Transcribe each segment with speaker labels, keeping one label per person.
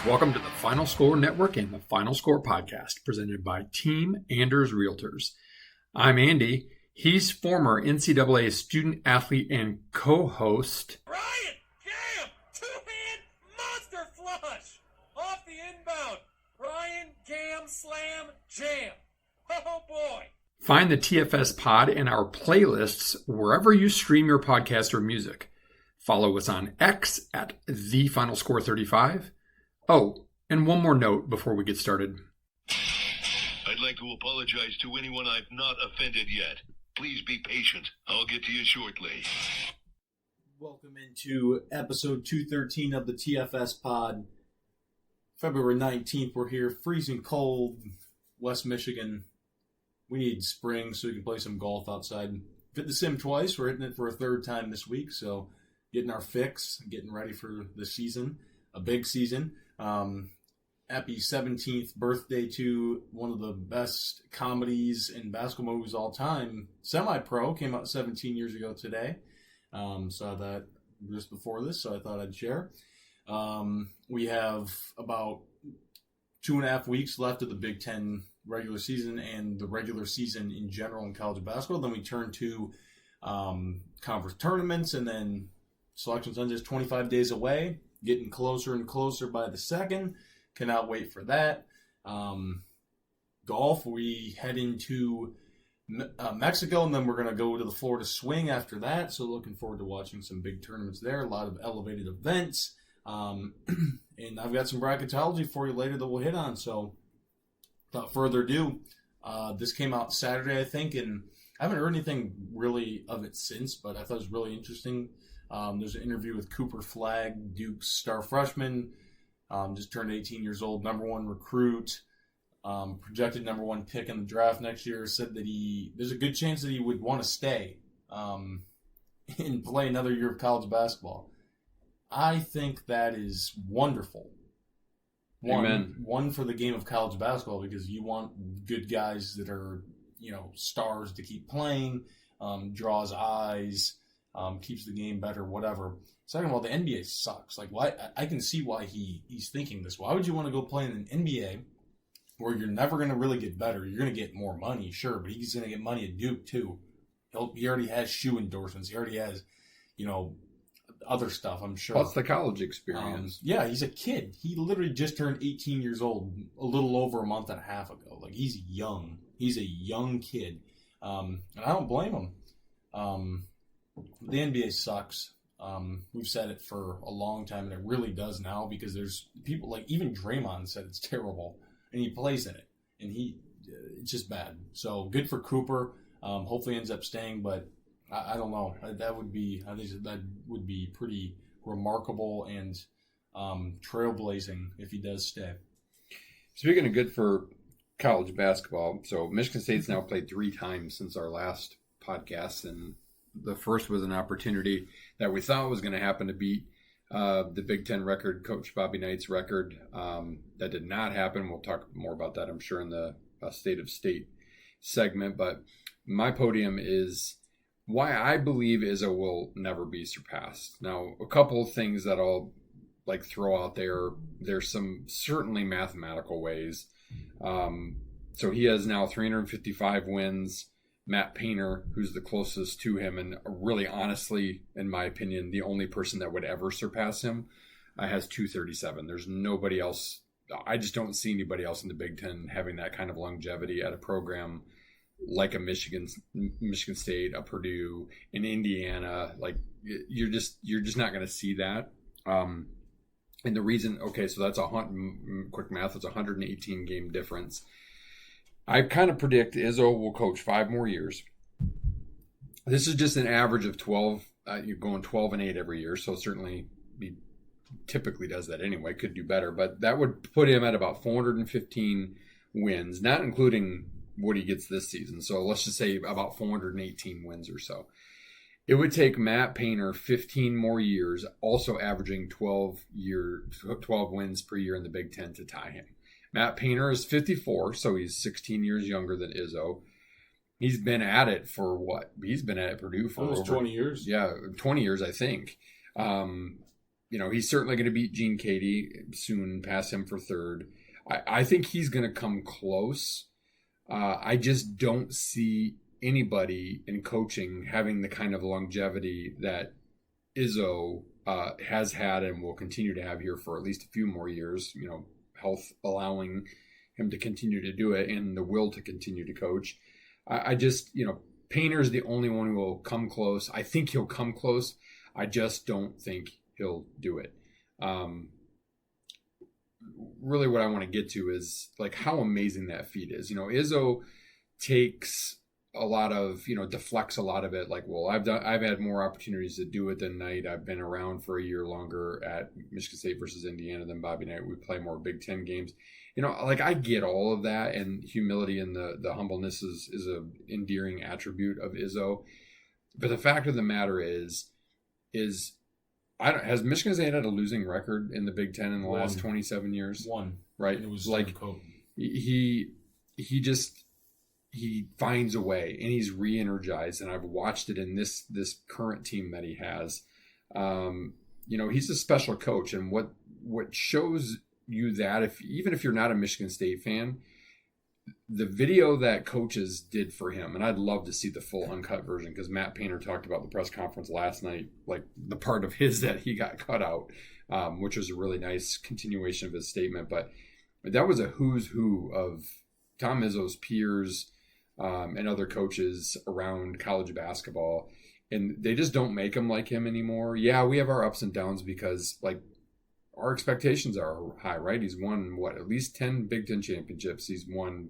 Speaker 1: Welcome to the Final Score Network and the Final Score Podcast, presented by Team Anders Realtors. I'm Andy. He's former NCAA student athlete and co-host.
Speaker 2: Ryan, Cam, two-hand monster flush off the inbound. Ryan, Cam, slam, jam. Oh boy.
Speaker 1: Find the TFS pod and our playlists wherever you stream your podcast or music. Follow us on X at TheFinalScore35. Oh, and one more note before we get started.
Speaker 3: I'd like to apologize to anyone I've not offended yet. Please be patient. I'll get to you shortly.
Speaker 4: Welcome into episode 213 of the TFS pod. February 19th, we're here, freezing cold, West Michigan. We need spring so we can play some golf outside. Hit the sim twice. We're hitting it for a third time this week, so getting our fix, getting ready for the season, a big season. Happy 17th birthday to one of the best comedies in basketball movies all time. Semi-Pro came out 17 years ago today. Saw that just before this, so I thought I'd share. We have about 2.5 weeks left of the Big Ten regular season and the regular season in general in college basketball. Then we turn to conference tournaments, and then Selection Sunday is 25 days away, getting closer and closer by the second. Cannot wait for that. Golf, we head into Mexico, and then we're going to go to the Florida Swing after that. So looking forward to watching some big tournaments there. A lot of elevated events. And I've got some bracketology for you later that we'll hit on. So without further ado, this came out Saturday, I think, and I haven't heard anything really of it since, but I thought it was really interesting. There's an interview with Cooper Flagg, Duke's star freshman. Just turned 18 years old, number one recruit, projected number one pick in the draft next year. Said that there's a good chance that he would want to stay and play another year of college basketball. I think that is wonderful.
Speaker 1: Amen.
Speaker 4: One for the game of college basketball, because you want good guys that are, stars to keep playing, draws eyes, keeps the game better, whatever. Second of all, the NBA sucks. Like, why? I can see why he's thinking this. Why would you want to go play in an NBA where you're never going to really get better? You're going to get more money, sure, but he's going to get money at Duke too. He already has shoe endorsements. He already has, other stuff, I'm sure.
Speaker 1: Plus the college experience.
Speaker 4: Yeah, he's a kid. He literally just turned 18 years old a little over a month and a half ago. Like, he's young. He's a young kid. And I don't blame him. The NBA sucks. We've said it for a long time, and it really does now, because there's people like even Draymond said it's terrible, and he plays in it, and it's just bad. So good for Cooper. Hopefully ends up staying, but I don't know. I think that would be pretty remarkable and trailblazing if he does stay.
Speaker 1: Speaking of good for college basketball, so Michigan State's now played 3 times since our last podcast, and the first was an opportunity that we thought was going to happen to beat the Big Ten record, Coach Bobby Knight's record. That did not happen. We'll talk more about that, I'm sure, in the State of State segment. But my podium is why I believe Izzo will never be surpassed. Now, a couple of things that I'll throw out there. There's some certainly mathematical ways. So he has now 355 wins. Matt Painter, who's the closest to him, and really honestly, in my opinion, the only person that would ever surpass him, has 237. There's nobody else. I just don't see anybody else in the Big Ten having that kind of longevity at a program like a Michigan State, a Purdue, an Indiana. Like, you're just not going to see that. And the reason, so that's quick math. It's a 118 game difference. I kind of predict Izzo will coach 5 more years. This is just an average of 12. You're going 12-8 every year, so certainly he typically does that anyway. Could do better, but that would put him at about 415 wins, not including what he gets this season. So let's just say about 418 wins or so. It would take Matt Painter 15 more years, also averaging 12 wins per year in the Big Ten, to tie him. Matt Painter is 54, so he's 16 years younger than Izzo. He's been at it for what? He's been at Purdue for
Speaker 4: almost 20 years.
Speaker 1: Yeah, 20 years, I think. he's certainly going to beat Gene Katie soon, pass him for third. I think he's going to come close. I just don't see anybody in coaching having the kind of longevity that Izzo has had and will continue to have here for at least a few more years, health allowing him to continue to do it and the will to continue to coach. I just, Painter's the only one who will come close. I think he'll come close. I just don't think he'll do it. Really what I want to get to is like how amazing that feat is. Izzo takes a lot of, deflects a lot of it. Like, well, I've had more opportunities to do it than Knight. I've been around for a year longer at Michigan State versus Indiana than Bobby Knight. We play more Big Ten games. Like I get all of that, and humility and the humbleness is a endearing attribute of Izzo. But the fact of the matter is has Michigan State had a losing record in the Big Ten in the last 27 years?
Speaker 4: One.
Speaker 1: Right.
Speaker 4: And it was
Speaker 1: like he finds a way, and he's re-energized, and I've watched it in this current team that he has. He's a special coach, and what shows you that even if you're not a Michigan State fan, the video that coaches did for him, and I'd love to see the full uncut version because Matt Painter talked about the press conference last night, like the part of his that he got cut out, which was a really nice continuation of his statement. But that was a who's who of Tom Izzo's peers and other coaches around college basketball, and they just don't make him like him anymore. Yeah, we have our ups and downs because like our expectations are high, right? He's won at least 10 Big Ten championships. He's won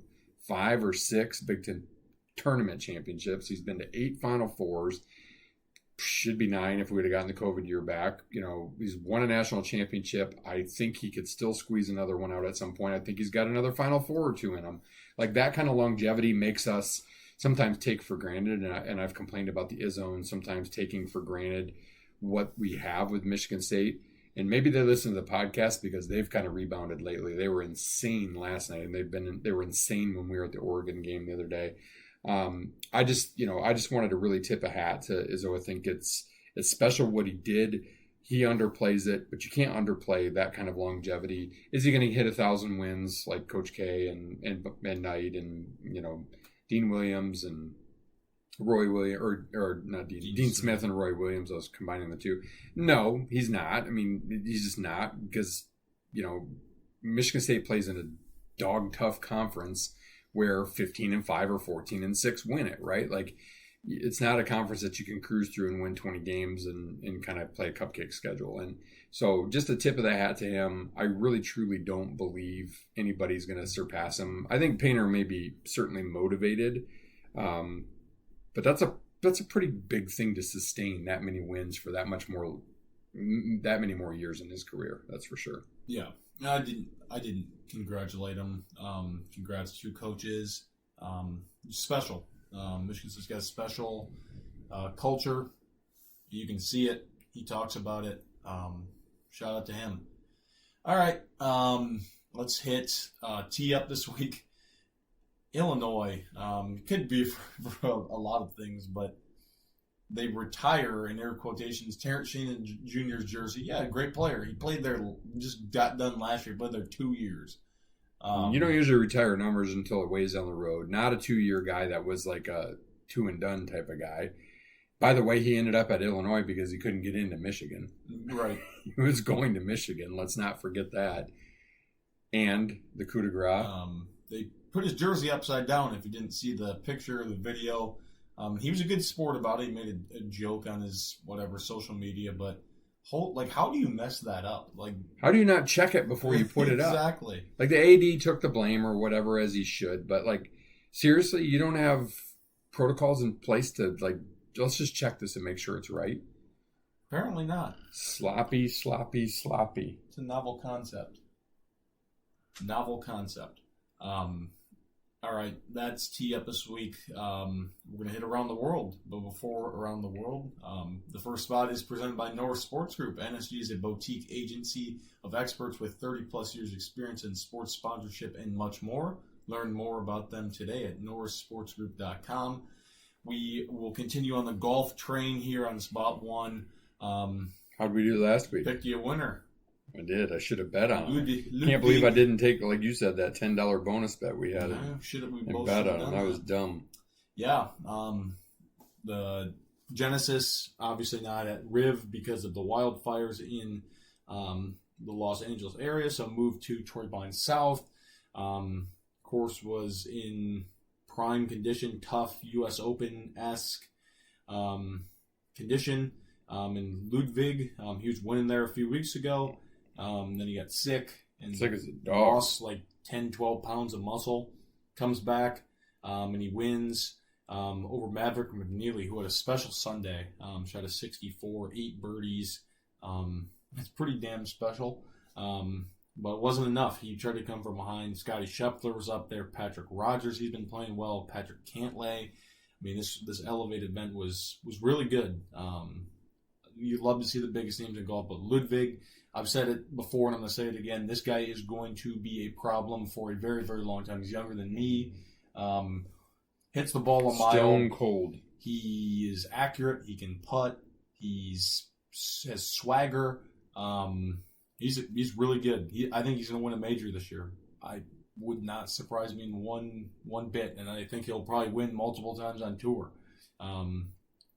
Speaker 1: 5 or 6 Big Ten tournament championships. He's been to 8 Final Fours. Should be 9 if we would have gotten the COVID year back. He's won a national championship. I think he could still squeeze another one out at some point. I think he's got another Final Four or 2 in him. Like that kind of longevity makes us sometimes take for granted, and I've complained about the Izzo and sometimes taking for granted what we have with Michigan State. And maybe they listen to the podcast because they've kind of rebounded lately. They were insane last night, and they were insane when we were at the Oregon game the other day. I just wanted to really tip a hat to Izzo. I think it's special what he did. He underplays it, but you can't underplay that kind of longevity. Is he going to hit 1,000 wins like Coach K and Knight and Dean Williams and Roy Williams, or not Dean Smith and Roy Williams? I was combining the two. No, he's not. I mean, he's just not because Michigan State plays in a dog tough conference where 15-5 or 14-6 win it, right? Like it's not a conference that you can cruise through and win 20 games and kind of play a cupcake schedule. And so just a tip of the hat to him. I really truly don't believe anybody's going to surpass him. I think Painter may be certainly motivated, but that's a pretty big thing to sustain that many wins for that many more years in his career. That's for sure.
Speaker 4: Yeah, I didn't congratulate him. Congrats to coaches. Special. Michigan State's got a special culture. You can see it. He talks about it. Shout out to him. All right, let's hit tee up this week. Illinois could be for a lot of things, but they retire, in air quotations, Terrence Shannon Jr.'s jersey. Yeah, great player. He played there, just got done last year, played there 2 years.
Speaker 1: You don't usually retire numbers until it weighs down the road. Not a 2-year guy that was like a 2-and-done type of guy. By the way, he ended up at Illinois because he couldn't get into Michigan.
Speaker 4: Right.
Speaker 1: He was going to Michigan. Let's not forget that. And the coup de grace.
Speaker 4: They put his jersey upside down if you didn't see the picture or the video. He was a good sport about it. He made a joke on his social media, but how do you mess that up? Like,
Speaker 1: how do you not check it before you put it up?
Speaker 4: Exactly.
Speaker 1: Like the AD took the blame or whatever, as he should, but like seriously, you don't have protocols in place to let's just check this and make sure it's right.
Speaker 4: Apparently not.
Speaker 1: Sloppy.
Speaker 4: It's a novel concept. All right, that's tee up this week. We're going to hit around the world. But before around the world, the first spot is presented by Norris Sports Group. NSG is a boutique agency of experts with 30-plus years experience in sports sponsorship and much more. Learn more about them today at norrissportsgroup.com. We will continue on the golf train here on Spot 1.
Speaker 1: How'd we do last week?
Speaker 4: Picked you a winner.
Speaker 1: I did. I should have bet on him.
Speaker 4: Ludwig.
Speaker 1: Can't believe I didn't take, like you said, that $10 bonus bet we had
Speaker 4: We
Speaker 1: and
Speaker 4: both
Speaker 1: bet
Speaker 4: should
Speaker 1: on
Speaker 4: have
Speaker 1: it.
Speaker 4: done
Speaker 1: That was dumb.
Speaker 4: Yeah. The Genesis, obviously not at Riv because of the wildfires in the Los Angeles area, so moved to Torrey Pines South. Course was in prime condition, tough U.S. Open-esque condition. In Ludwig, he was winning there a few weeks ago. Then he got sick and
Speaker 1: Sick as a dog.
Speaker 4: lost like 10, 12 pounds of muscle. Comes back and he wins over Maverick McNeely, who had a special Sunday. Shot a 64, 8 birdies. It's pretty damn special. But it wasn't enough. He tried to come from behind. Scotty Scheffler was up there. Patrick Rogers, he's been playing well. Patrick Cantlay. I mean, this elevated event was really good. You'd love to see the biggest names in golf, but Ludwig, I've said it before and I'm going to say it again, this guy is going to be a problem for a very, very long time. He's younger than me. Hits the ball a mile.
Speaker 1: Stone cold.
Speaker 4: He is accurate. He can putt. Has swagger. He's really good. I think he's going to win a major this year. I would not surprise me in one bit, and I think he'll probably win multiple times on tour.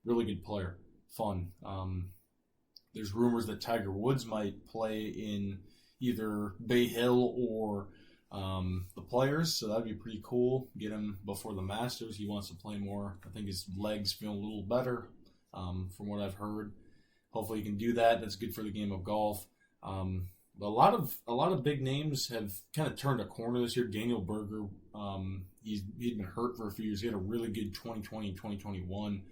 Speaker 4: Really good player. Fun. There's rumors that Tiger Woods might play in either Bay Hill or the Players, so that'd be pretty cool. Get him before the Masters. He wants to play more. I think his legs feel a little better, from what I've heard. Hopefully he can do that. That's good for the game of golf. But a lot of big names have kind of turned a corner this year. Daniel Berger, he'd been hurt for a few years. He had a really good 2020 and 2021.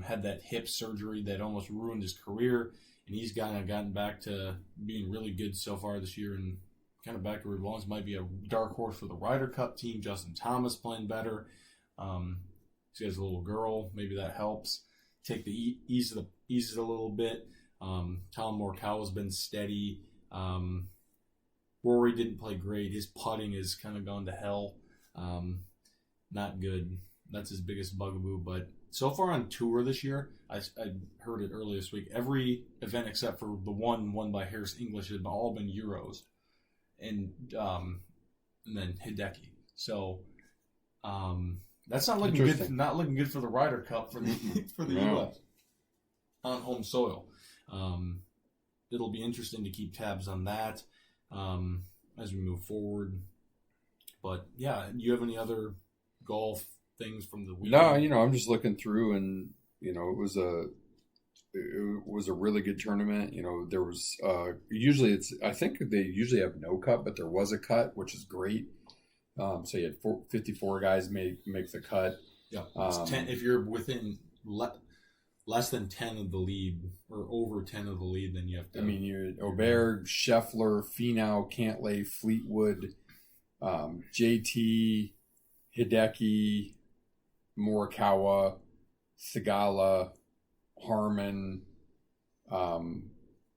Speaker 4: Had that hip surgery that almost ruined his career, and he's gotten back to being really good so far this year and kind of back to where he belongs. Might be a dark horse for the Ryder Cup team. Justin Thomas playing better. He has a little girl. Maybe that helps. Take the ease it a little bit. Colin Morikawa's been steady. Rory didn't play great. His putting has kind of gone to hell. Not good. That's his biggest bugaboo. But so far on tour this year, I heard it earlier this week, every event except for the one won by Harris English has all been Euros. And then Hideki. So that's not looking good. Not looking good for the Ryder Cup for the U.S. on home soil. It'll be interesting to keep tabs on that as we move forward. But yeah, do you have any other golf things from the weekend?
Speaker 1: No, I'm just looking through, and it was a really good tournament. There was I think they usually have no cut, but there was a cut, which is great. So you had 54 guys make the cut.
Speaker 4: Yeah, it's 10 if you're within less than 10 of the lead or over 10 of the lead, then you have to.
Speaker 1: You Oberg, Scheffler, Finau, Cantlay, Fleetwood, JT, Hideki, Morikawa, Thigala, Harmon,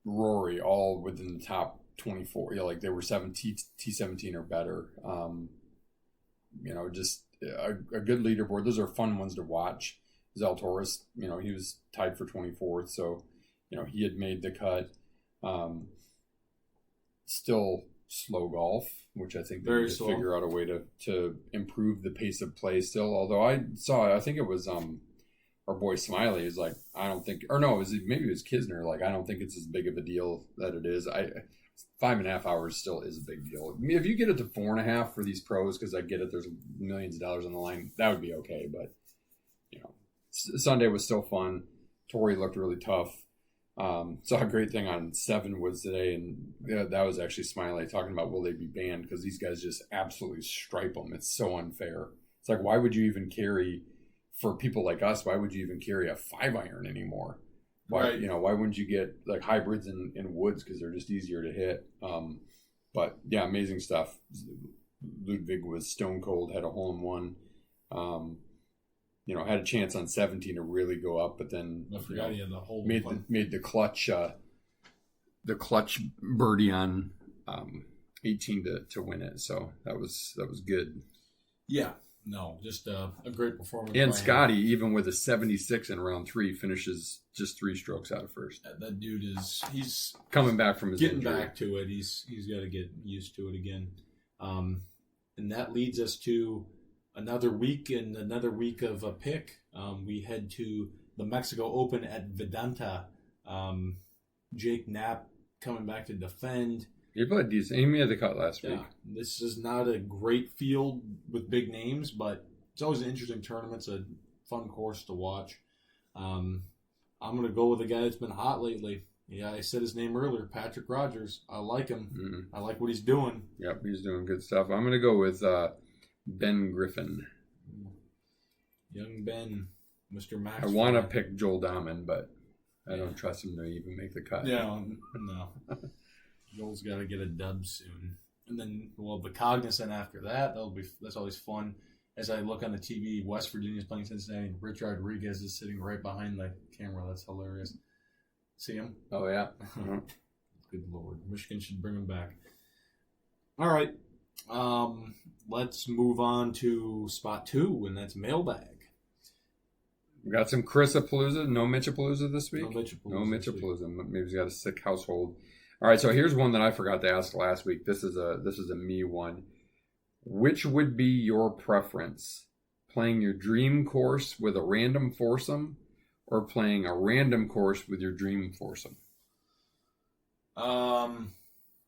Speaker 1: Rory, all within the top 24. They were T17 or better. Just a good leaderboard. Those are fun ones to watch. Zalatoris, he was tied for 24th, so he had made the cut. Still slow golf, which I think they need to figure out a way to improve the pace of play still. Although I think it was our boy Smiley is like, I don't think, or no, maybe it was Kisner, like, I don't think it's as big of a deal that it is. 5.5 hours still is a big deal. If you get it to 4.5 for these pros, because I get it, there's millions of dollars on the line, that would be okay. But Sunday was still fun. Torrey looked really tough. Saw a great thing on 7 Woods today, and that was actually Smiley talking about will they be banned, because these guys just absolutely stripe them. It's so unfair. It's like, why would you even carry, for people like us, why would you even carry a 5-iron anymore? Why,
Speaker 4: right.
Speaker 1: Why wouldn't you get like hybrids in woods, because they're just easier to hit? But yeah, amazing stuff. Ludwig was stone cold, had a hole-in-one. Had a chance on 17 to really go up, but then
Speaker 4: I forgot he had the whole
Speaker 1: made the clutch birdie on 18 to win it. So that was good.
Speaker 4: Yeah, No, just a great performance.
Speaker 1: And
Speaker 4: by
Speaker 1: Scotty, even with a 76 in round 3, finishes just 3 strokes out of first.
Speaker 4: that dude he's
Speaker 1: Coming back from his
Speaker 4: getting
Speaker 1: injury.
Speaker 4: back to it. He's got to get used to it again. And that leads us to another week of a pick. We head to the Mexico Open at Vedanta. Jake Knapp coming back to defend.
Speaker 1: He played decent. He made the cut last week.
Speaker 4: Yeah, this is not a great field with big names, but it's always an interesting tournament. It's a fun course to watch. I'm going to go with a guy that's been hot lately. Yeah, I said his name earlier, Patrick Rogers. I like him.
Speaker 1: Mm-hmm.
Speaker 4: I like what he's doing.
Speaker 1: Yep, he's doing good stuff. I'm going to go with Ben Griffin.
Speaker 4: Young Ben, Mr. Max.
Speaker 1: I want to pick Joel Dahman, but I don't trust him to even make the cut.
Speaker 4: Yeah, no. Joel's got to get a dub soon. And then we'll have the Cognizant after that. That's always fun. As I look on the TV, West Virginia's playing Cincinnati. Rich Rodriguez is sitting right behind the camera. That's hilarious. See him?
Speaker 1: Oh, yeah.
Speaker 4: Good Lord. Michigan should bring him back. All right. Let's move on to spot 2, and that's mailbag.
Speaker 1: We got some Chrisapalooza. No Mitchapalooza this week?
Speaker 4: No Mitchapalooza.
Speaker 1: No Mitchapalooza. Maybe he's got a sick household. All right, so here's one that I forgot to ask last week. This is a me one. Which would be your preference? Playing your dream course with a random foursome or playing a random course with your dream foursome?
Speaker 4: Probably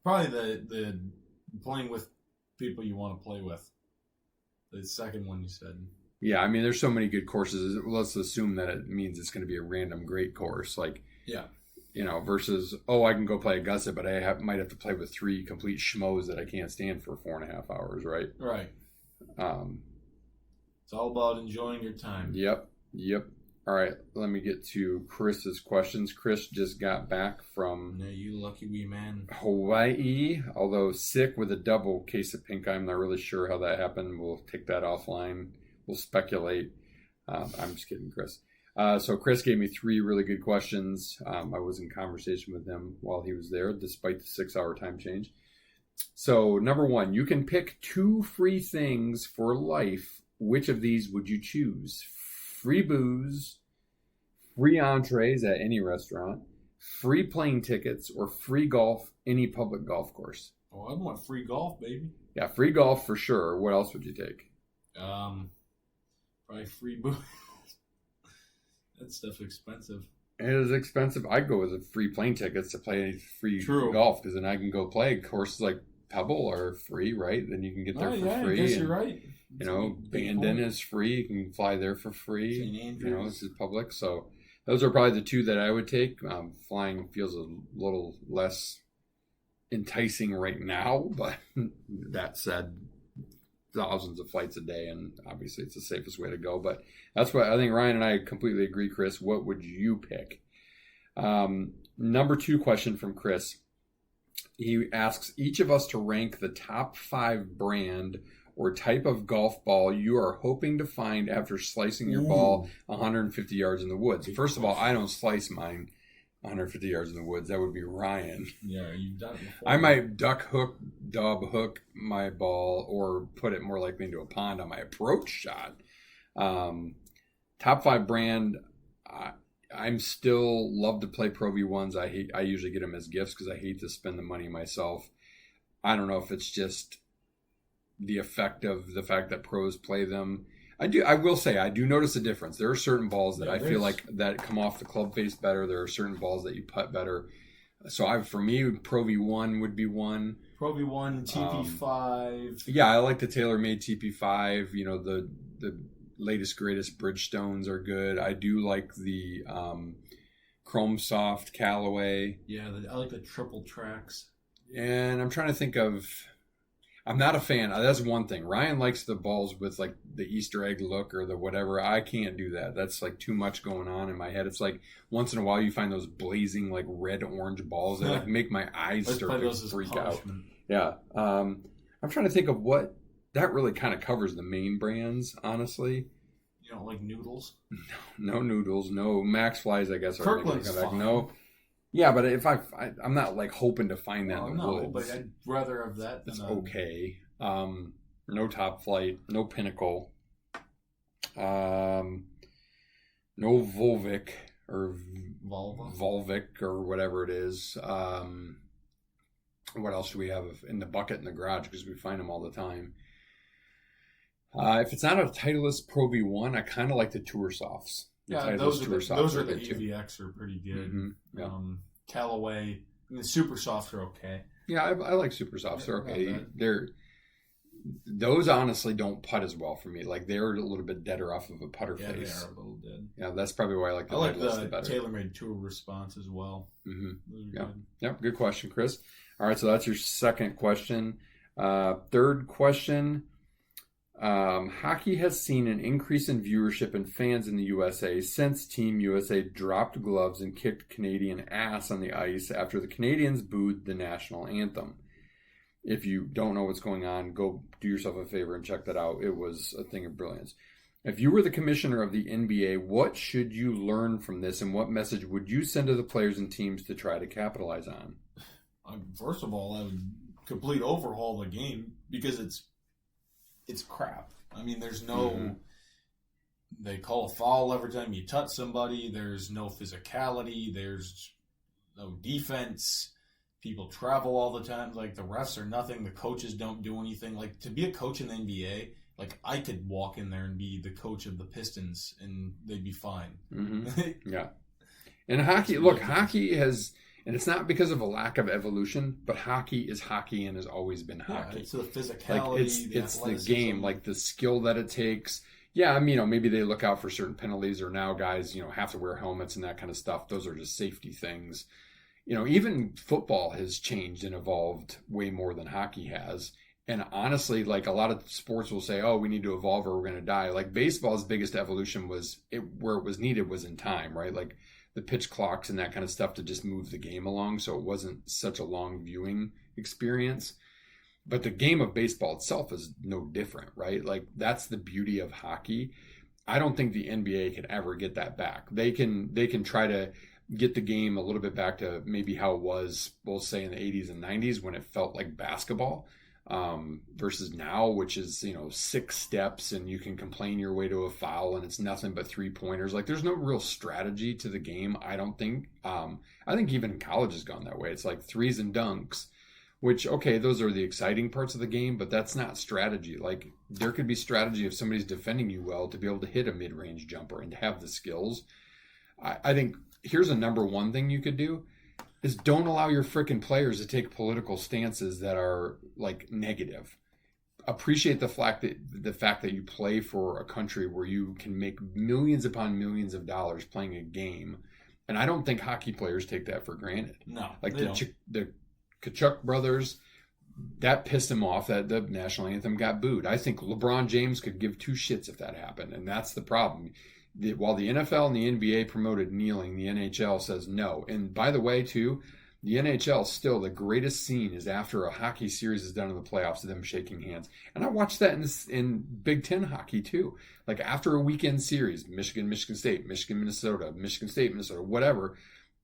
Speaker 4: the playing with people you want to play with. The second one you said.
Speaker 1: Yeah, I mean, there's so many good courses. Let's assume that it means it's going to be a random great course. Like,
Speaker 4: yeah.
Speaker 1: Versus, I can go play Augusta, but I might have to play with 3 complete schmoes that I can't stand for 4.5 hours, right?
Speaker 4: Right. It's all about enjoying your time.
Speaker 1: Yep. All right, let me get to Chris's questions. Chris just got back from
Speaker 4: you lucky wee man.
Speaker 1: Hawaii, although sick with a double case of pink eye. I'm not really sure how that happened. We'll take that offline. We'll speculate. I'm just kidding, Chris. So Chris gave me 3 really good questions. I was in conversation with him while he was there, despite the 6-hour time change. So number 1, you can pick 2 free things for life. Which of these would you choose? Free booze, free entrees at any restaurant, free plane tickets, or free golf any public golf course?
Speaker 4: Oh, I want free golf, baby.
Speaker 1: Yeah, free golf for sure. What else would you take?
Speaker 4: Probably free booze. That stuff's expensive.
Speaker 1: It is expensive. I'd go with the free plane tickets to play free
Speaker 4: True.
Speaker 1: golf because then I can go play. Courses like Pebble are free, right? Then you can get there for free.
Speaker 4: I guess you're right.
Speaker 1: Bandon is free. You can fly there for free.
Speaker 4: St. Andrews.
Speaker 1: This is public. So those are probably the 2 that I would take. Flying feels a little less enticing right now, but that said, thousands of flights a day, and obviously it's the safest way to go. But that's what I think. Ryan and I completely agree. Chris, what would you pick? Number 2 question from Chris. He asks each of us to rank the top 5 brand or type of golf ball you are hoping to find after slicing your ball 150 yards in the woods. First of all, I don't slice mine 150 yards in the woods. That would be Ryan.
Speaker 4: Yeah, you've done it before.
Speaker 1: I might dub hook my ball or put it more likely into a pond on my approach shot. Top 5 brand, I'm still love to play Pro V1s. I usually get them as gifts because I hate to spend the money myself. I don't know if it's just the effect of the fact that pros play them. I will say I do notice a difference. There are certain balls that I feel like that come off the club face better. There are certain balls that you putt better. So for me, Pro V1 would be one.
Speaker 4: Pro V1, TP5.
Speaker 1: Yeah, I like the TaylorMade TP5. The latest greatest Bridgestones are good. I do like the Chrome Soft Callaway.
Speaker 4: Yeah, I like the triple tracks.
Speaker 1: And I'm trying to think of. I'm not a fan. That's one thing. Ryan likes the balls with like the Easter egg look or the whatever. I can't do that. That's like too much going on in my head. It's like once in a while you find those blazing like red orange balls that like make my eyes start to freak out. Yeah. I'm trying to think of what that really kind of covers the main brands, honestly.
Speaker 4: You don't like noodles?
Speaker 1: No noodles. No Max Flies, I guess.
Speaker 4: Kirkland's fine.
Speaker 1: No. Yeah, but if I'm not like hoping to find that in the woods.
Speaker 4: But I'd rather have that than
Speaker 1: it's okay. No Top Flight, no Pinnacle. No Volvic or
Speaker 4: Volva.
Speaker 1: Volvic or whatever it is. What else do we have in the bucket in the garage? Because we find them all the time. If it's not a Titleist Pro V1, I kind of like the Tour Softs.
Speaker 4: Yeah, those are the EVX are pretty good.
Speaker 1: Mm-hmm. Yeah.
Speaker 4: Callaway, the Super Softs are okay.
Speaker 1: Yeah, I like Super Softs. They're okay. Those honestly don't putt as well for me. Like they're a little bit deader off of a putter face.
Speaker 4: Yeah, they are a little dead.
Speaker 1: Yeah, that's probably why I like the Titleist the better.
Speaker 4: TaylorMade Tour Response as well.
Speaker 1: Mm-hmm. Yeah. Yep. Good question, Chris. All right, so that's your second question. Third question. Hockey has seen an increase in viewership and fans in the USA since Team USA dropped gloves and kicked Canadian ass on the ice after the Canadians booed the national anthem. If you don't know what's going on, go do yourself a favor and check that out. It was a thing of brilliance. If you were the commissioner of the NBA, what should you learn from this, and what message would you send to the players and teams to try to capitalize on?
Speaker 4: First of all, I would complete overhaul the game because it's crap. I mean, there's no... They call a foul every time you touch somebody. There's no physicality. There's no defense. People travel all the time. Like, the refs are nothing. The coaches don't do anything. Like, to be a coach in the NBA, like, I could walk in there and be the coach of the Pistons, and they'd be fine.
Speaker 1: Mm-hmm. Yeah. And hockey has... And it's not because of a lack of evolution, but hockey is hockey and has always been hockey.
Speaker 4: Yeah, it's the physicality,
Speaker 1: it's the game, like the skill that it takes. Yeah, I mean, maybe they look out for certain penalties, or now guys, have to wear helmets and that kind of stuff. Those are just safety things. Even football has changed and evolved way more than hockey has. And honestly, like a lot of sports will say, oh, we need to evolve or we're going to die. Like baseball's biggest evolution where it was needed was in time, right? Like the pitch clocks and that kind of stuff to just move the game along, so it wasn't such a long viewing experience. But the game of baseball itself is no different, right? Like that's the beauty of hockey. I don't think the NBA can ever get that back. They can try to get the game a little bit back to maybe how it was, we'll say in the 80s and 90s when it felt like basketball. Versus now, which is 6 steps and you can complain your way to a foul and it's nothing but 3-pointers. Like there's no real strategy to the game. I don't think. I think even college has gone that way. It's like threes and dunks, which okay, those are the exciting parts of the game, but that's not strategy. Like there could be strategy if somebody's defending you well to be able to hit a mid-range jumper and to have the skills. I think here's a number one thing you could do. Is don't allow your freaking players to take political stances that are like negative. Appreciate the fact that you play for a country where you can make millions upon millions of dollars playing a game, and I don't think hockey players take that for granted.
Speaker 4: No,
Speaker 1: like the Kachuk brothers, that pissed him off that the national anthem got booed. I think LeBron James could give two shits if that happened, and that's the problem. While the NFL and the NBA promoted kneeling, the NHL says no. And by the way, too, the NHL still, the greatest scene is after a hockey series is done in the playoffs of them shaking hands. And I watched that in Big Ten hockey, too. Like after a weekend series, Michigan, Michigan State, Michigan, Minnesota, Michigan State, Minnesota, whatever,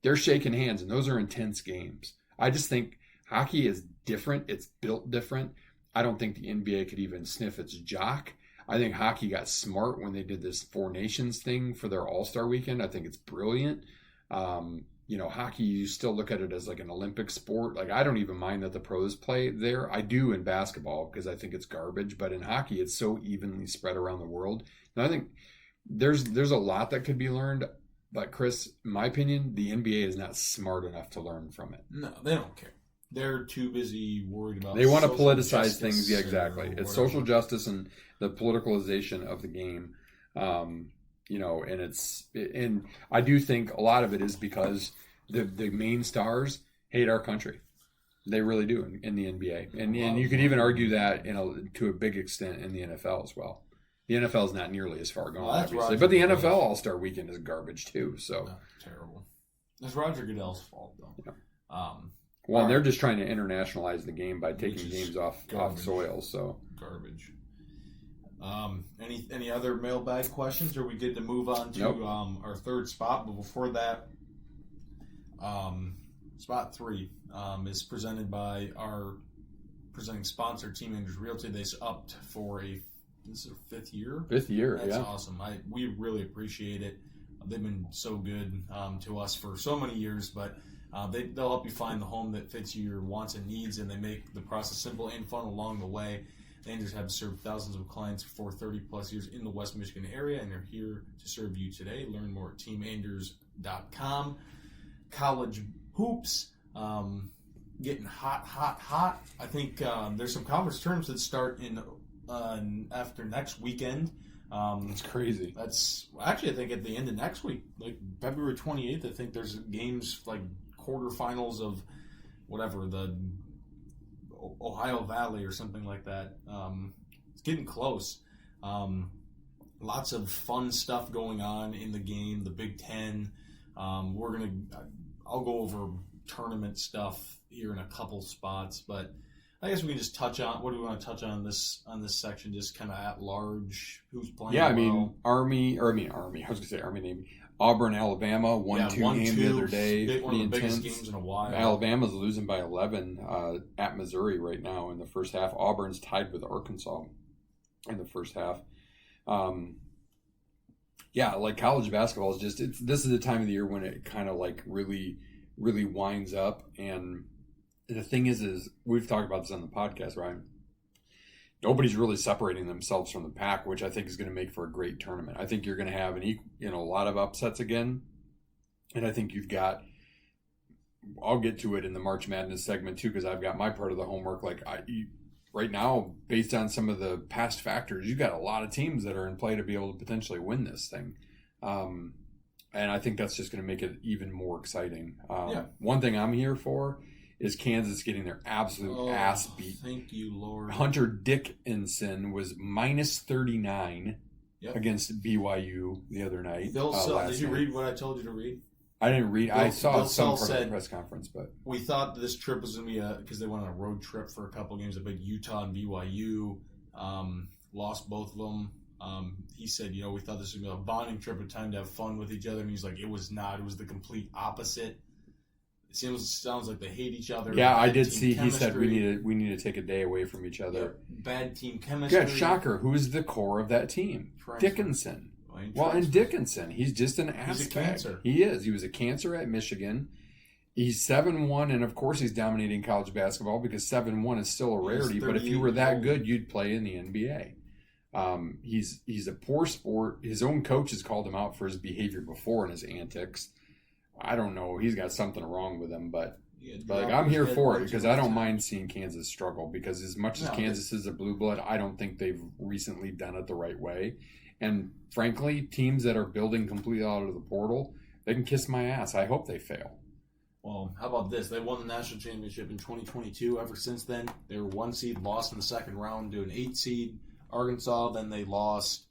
Speaker 1: they're shaking hands, and those are intense games. I just think hockey is different. It's built different. I don't think the NBA could even sniff its jock. I think hockey got smart when they did this Four Nations thing for their All-Star weekend. I think it's brilliant. Hockey, you still look at it as like an Olympic sport. Like I don't even mind that the pros play there. I do in basketball because I think it's garbage. But in hockey, it's so evenly spread around the world. And I think there's a lot that could be learned. But Chris, in my opinion, the NBA is not smart enough to learn from it.
Speaker 4: No, they don't care. They're too busy worried about.
Speaker 1: They want to politicize things. Yeah, exactly. It's social justice and the politicalization of the game. And I do think a lot of it is because the main stars hate our country. They really do in the NBA, and you could even argue that to a big extent in the NFL as well. The NFL is not nearly as far gone, obviously, but the NFL All-Star Weekend is garbage too. So
Speaker 4: terrible. It's Roger Goodell's fault, though.
Speaker 1: Yeah. Well, they're just trying to internationalize the game by taking games off soil. So garbage.
Speaker 4: Any other mailbag questions? Or are we good to move on to our third spot? But before that, spot 3 is presented by our presenting sponsor, Team Andrews Realty. They upped for a This is their 5th year.
Speaker 1: 5th year,
Speaker 4: That's
Speaker 1: yeah.
Speaker 4: awesome. We really appreciate it. They've been so good to us for so many years, but they'll help you find the home that fits your wants and needs, and they make the process simple and fun along the way. The Anders have served thousands of clients for 30-plus years in the West Michigan area, and they're here to serve you today. Learn more at teamanders.com. College hoops, getting hot. I think there's some conference tournaments that start in after next weekend.
Speaker 1: It's crazy.
Speaker 4: That's actually, I think, at the end of next week, like February 28th, I think there's games like quarterfinals of whatever, the Ohio Valley or something like that. It's getting close. Lots of fun stuff going on in the game. The Big Ten. I'll go over tournament stuff here in a couple spots, but I guess we can just touch on what do we want to touch on this section, just kind of at large, who's playing.
Speaker 1: Yeah, I
Speaker 4: well.
Speaker 1: mean Army. I was gonna say Army Navy. Auburn, Alabama, 1-2 game the other day.
Speaker 4: One of the
Speaker 1: Pretty
Speaker 4: biggest
Speaker 1: intense.
Speaker 4: games in a while.
Speaker 1: Alabama's losing by 11 at Missouri right now in the first half. Auburn's tied with Arkansas in the first half. Yeah, like college basketball is just this is the time of the year when it kind of like really winds up. And the thing is we've talked about this on the podcast, Ryan. Nobody's really separating themselves from the pack, which I think is going to make for a great tournament. I think you're going to have a lot of upsets again, and I think you've got. I'll get to it in the March Madness segment too, because I've got my part of the homework. Like right now, based on some of the past factors, you've got a lot of teams that are in play to be able to potentially win this thing, and I think that's just going to make it even more exciting. One thing I'm here for is Kansas getting their absolute ass beat.
Speaker 4: Thank you, Lord.
Speaker 1: Hunter Dickinson was minus 39 against BYU the other night.
Speaker 4: Bill Self, did you read what I told you to read?
Speaker 1: I didn't read. I saw
Speaker 4: Bill
Speaker 1: some
Speaker 4: Self
Speaker 1: part of the
Speaker 4: said,
Speaker 1: press conference, but
Speaker 4: we thought this trip was going to be because they went on a road trip for a couple games. I bet Utah and BYU lost both of them. He said, we thought this was going to be a bonding trip, a time to have fun with each other, and he's like, it was not. It was the complete opposite. It sounds like they hate each other.
Speaker 1: Yeah, I did see.
Speaker 4: Chemistry.
Speaker 1: He said we need to take a day away from each other.
Speaker 4: Yeah, bad team chemistry.
Speaker 1: Yeah, shocker. Who's the core of that team? Dickinson. And Dickinson, he's just an ass
Speaker 4: He's a
Speaker 1: bag.
Speaker 4: cancer.
Speaker 1: He is. He was a cancer at Michigan. He's 7-1, and of course he's dominating college basketball because 7-1 is still a rarity. But if you were that good, you'd play in the NBA. He's a poor sport. His own coach has called him out for his behavior before and his antics. I don't know. He's got something wrong with him, but I'm here for it because I don't mind seeing Kansas struggle because as much as Kansas is a blue blood, I don't think they've recently done it the right way. And frankly, teams that are building completely out of the portal, they can kiss my ass. I hope they fail.
Speaker 4: Well, how about this? They won the national championship in 2022. Ever since then, they were 1 seed, lost in the second round to an 8 seed, Arkansas. Then they lost.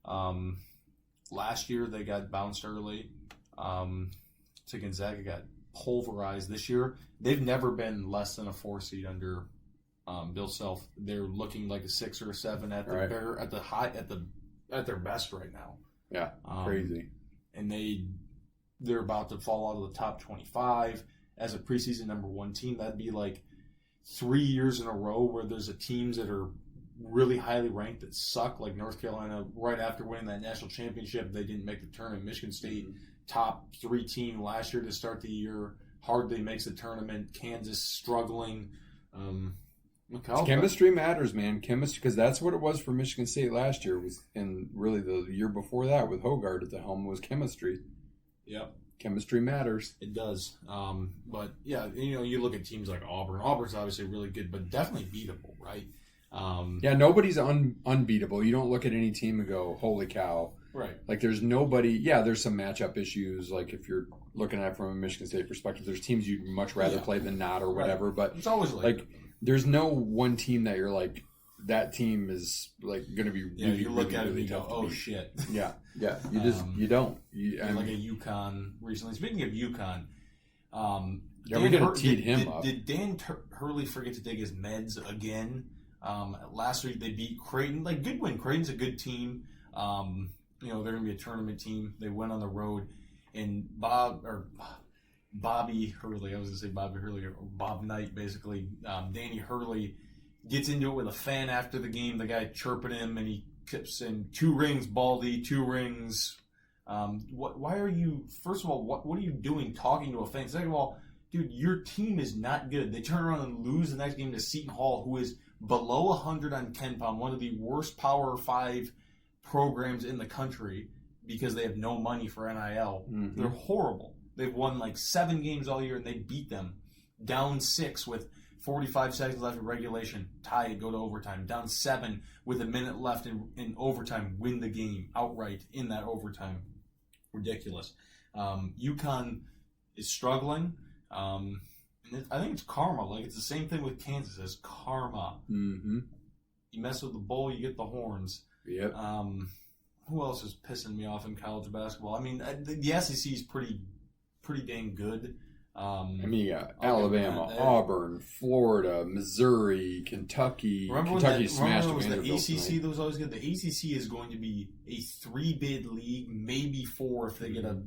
Speaker 4: Last year, they got bounced early. To Gonzaga, got pulverized this year. They've never been less than a 4 seed under Bill Self. They're looking like a 6 or a 7 at their best right now.
Speaker 1: Yeah, crazy.
Speaker 4: And they're about to fall out of the top 25 as a preseason number 1 team. That'd be like 3 years in a row where there's teams that are really highly ranked that suck, like North Carolina. Right after winning that national championship, they didn't make the tournament. Michigan State, top 3 team last year to start the year, hardly makes the tournament. Kansas struggling.
Speaker 1: Chemistry matters, man. Chemistry, because that's what it was for Michigan State last year. And really the year before that with Hogard at the helm was chemistry.
Speaker 4: Yep.
Speaker 1: Chemistry matters.
Speaker 4: It does. But yeah, you look at teams like Auburn. Auburn's obviously really good, but definitely beatable, right?
Speaker 1: Nobody's unbeatable. You don't look at any team and go, holy cow.
Speaker 4: Right.
Speaker 1: Like there's nobody. Yeah, there's some matchup issues. Like if you're looking at it from a Michigan State perspective, there's teams you'd much rather play than not or whatever. Right. But
Speaker 4: it's always like
Speaker 1: there's no one team that you're like, that team is like going to be really,
Speaker 4: you look
Speaker 1: really,
Speaker 4: at it
Speaker 1: really
Speaker 4: and you
Speaker 1: tough
Speaker 4: go,
Speaker 1: to
Speaker 4: oh
Speaker 1: beat.
Speaker 4: shit.
Speaker 1: Yeah. You just you don't.
Speaker 4: Like a UConn recently. Speaking of UConn,
Speaker 1: we got to teed him up.
Speaker 4: Did Dan Hurley forget to take his meds again? Last week they beat Creighton. Like good win. Creighton's a good team. They're going to be a tournament team. They went on the road, and Bobby Hurley. I was going to say Bobby Hurley or Bob Knight, basically. Danny Hurley gets into it with a fan after the game. The guy chirping him, and he keeps in 2 rings, Baldy, 2 rings. Why are you? First of all, what are you doing talking to a fan? Second of all, dude, your team is not good. They turn around and lose the next game to Seton Hall, who is below 100 on Ken Palm, one of the worst Power 5 programs in the country because they have no money for NIL. Mm-hmm. They're horrible. They've won like 7 games all year, and they beat them. Down 6 with 45 seconds left in regulation. Tie it, go to overtime. Down 7 with a minute left in overtime. Win the game outright in that overtime. Ridiculous. UConn is struggling. And I think it's karma. Like, it's the same thing with Kansas. It's karma.
Speaker 1: Mm-hmm.
Speaker 4: You mess with the bull, you get the horns.
Speaker 1: Yep.
Speaker 4: Who else is pissing me off in college basketball? I mean, the SEC is pretty dang good.
Speaker 1: You got Alabama, Auburn, Florida, Missouri, Kentucky. Kentucky smashed
Speaker 4: the
Speaker 1: Vanderbilt
Speaker 4: ACC
Speaker 1: tonight.
Speaker 4: that was always good? The ACC is going to be a 3-bid league, maybe 4 if they get a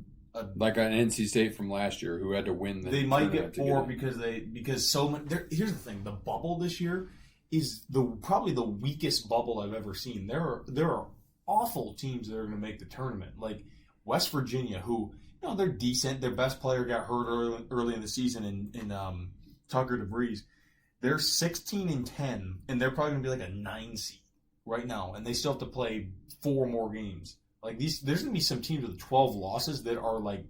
Speaker 1: like an NC State from last year who had to win.
Speaker 4: They might get 4 because so much. Here's the thing: the bubble this year is probably the weakest bubble I've ever seen. There are awful teams that are going to make the tournament, like West Virginia, who they're decent. Their best player got hurt early in the season in Tucker DeVries. They're 16-10, and they're probably going to be like a 9 seed right now, and they still have to play 4 more games. Like there's going to be some teams with 12 losses that are like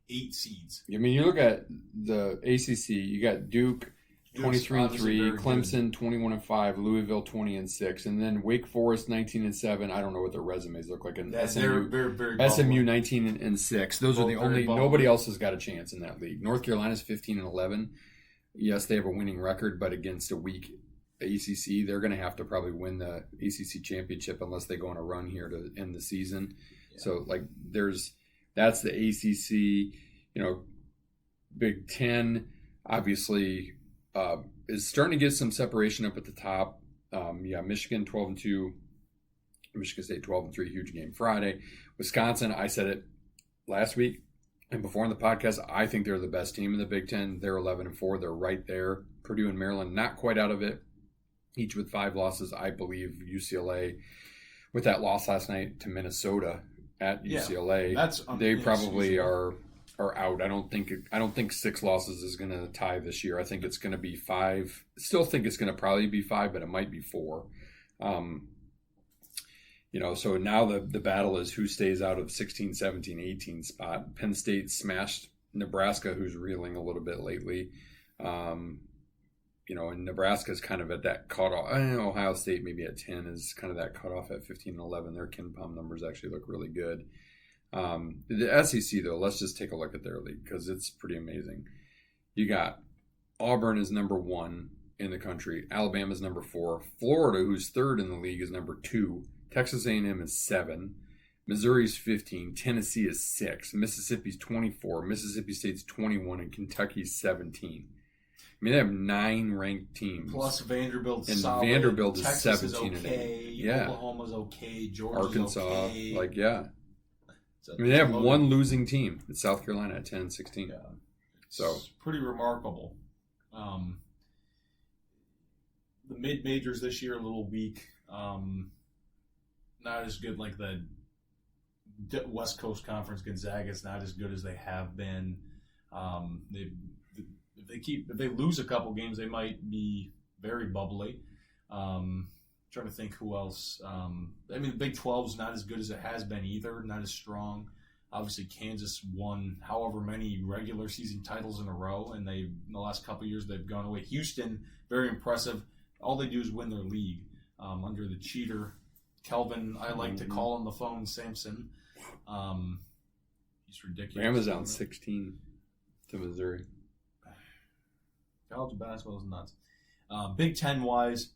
Speaker 4: 8 seeds.
Speaker 1: I mean, you look at the ACC. You got Duke 23-3, Clemson 21-5, Louisville 20-6, and then Wake Forest 19-7. I don't know what their resumes look like. And SMU,
Speaker 4: very
Speaker 1: SMU 19-6. Those are the only. Nobody else has got a chance in that league. North Carolina's 15-11. Yes, they have a winning record, but against a weak ACC, they're going to have to probably win the ACC championship unless they go on a run here to end the season. Yeah. So that's the ACC. Big Ten obviously is starting to get some separation up at the top. Michigan 12-2, Michigan State 12-3, huge game Friday. Wisconsin, I said it last week and before in the podcast, I think they're the best team in the Big Ten. They're 11-4. They're right there. Purdue and Maryland not quite out of it, each with 5 losses. I believe UCLA, with that loss last night to Minnesota at UCLA, they probably are out. I don't think 6 losses is going to tie this year. I think it's going to be 5. Still think it's going to probably be 5, but it might be 4. So now the battle is who stays out of 16, 17, 18 spot. Penn State smashed Nebraska, who's reeling a little bit lately. And Nebraska's kind of at that cutoff. Ohio State maybe at 10 is kind of that cutoff at 15 and 11. Their KenPom numbers actually look really good. The SEC, though, let's just take a look at their league because it's pretty amazing. You got Auburn is number 1 in the country. Alabama's number 4. Florida, who's 3rd in the league, is number 2. Texas A&M is 7. Missouri's 15. Tennessee is 6. Mississippi's 24. Mississippi State's 21. And Kentucky's 17. I mean, they have 9 ranked teams.
Speaker 4: Plus Vanderbilt's
Speaker 1: and
Speaker 4: solid.
Speaker 1: Vanderbilt is
Speaker 4: Texas
Speaker 1: 17
Speaker 4: is okay.
Speaker 1: and 8. Yeah.
Speaker 4: Oklahoma's okay. Georgia's
Speaker 1: Arkansas,
Speaker 4: okay.
Speaker 1: They have one losing team. It's South Carolina at 10-16.
Speaker 4: Yeah.
Speaker 1: So
Speaker 4: it's pretty remarkable. The mid-majors this year a little weak. Not as good like the West Coast Conference. Gonzaga's not as good as they have been. If they lose a couple games, they might be very bubbly. Trying to think who else. The Big 12's not as good as it has been either. Not as strong. Obviously, Kansas won however many regular season titles in a row, and in the last couple of years they've gone away. Houston, very impressive. All they do is win their league under the cheater Kelvin. I like to call on the phone Sampson. He's ridiculous.
Speaker 1: Amazon 16 to Missouri.
Speaker 4: College basketball is nuts. Big Ten wise,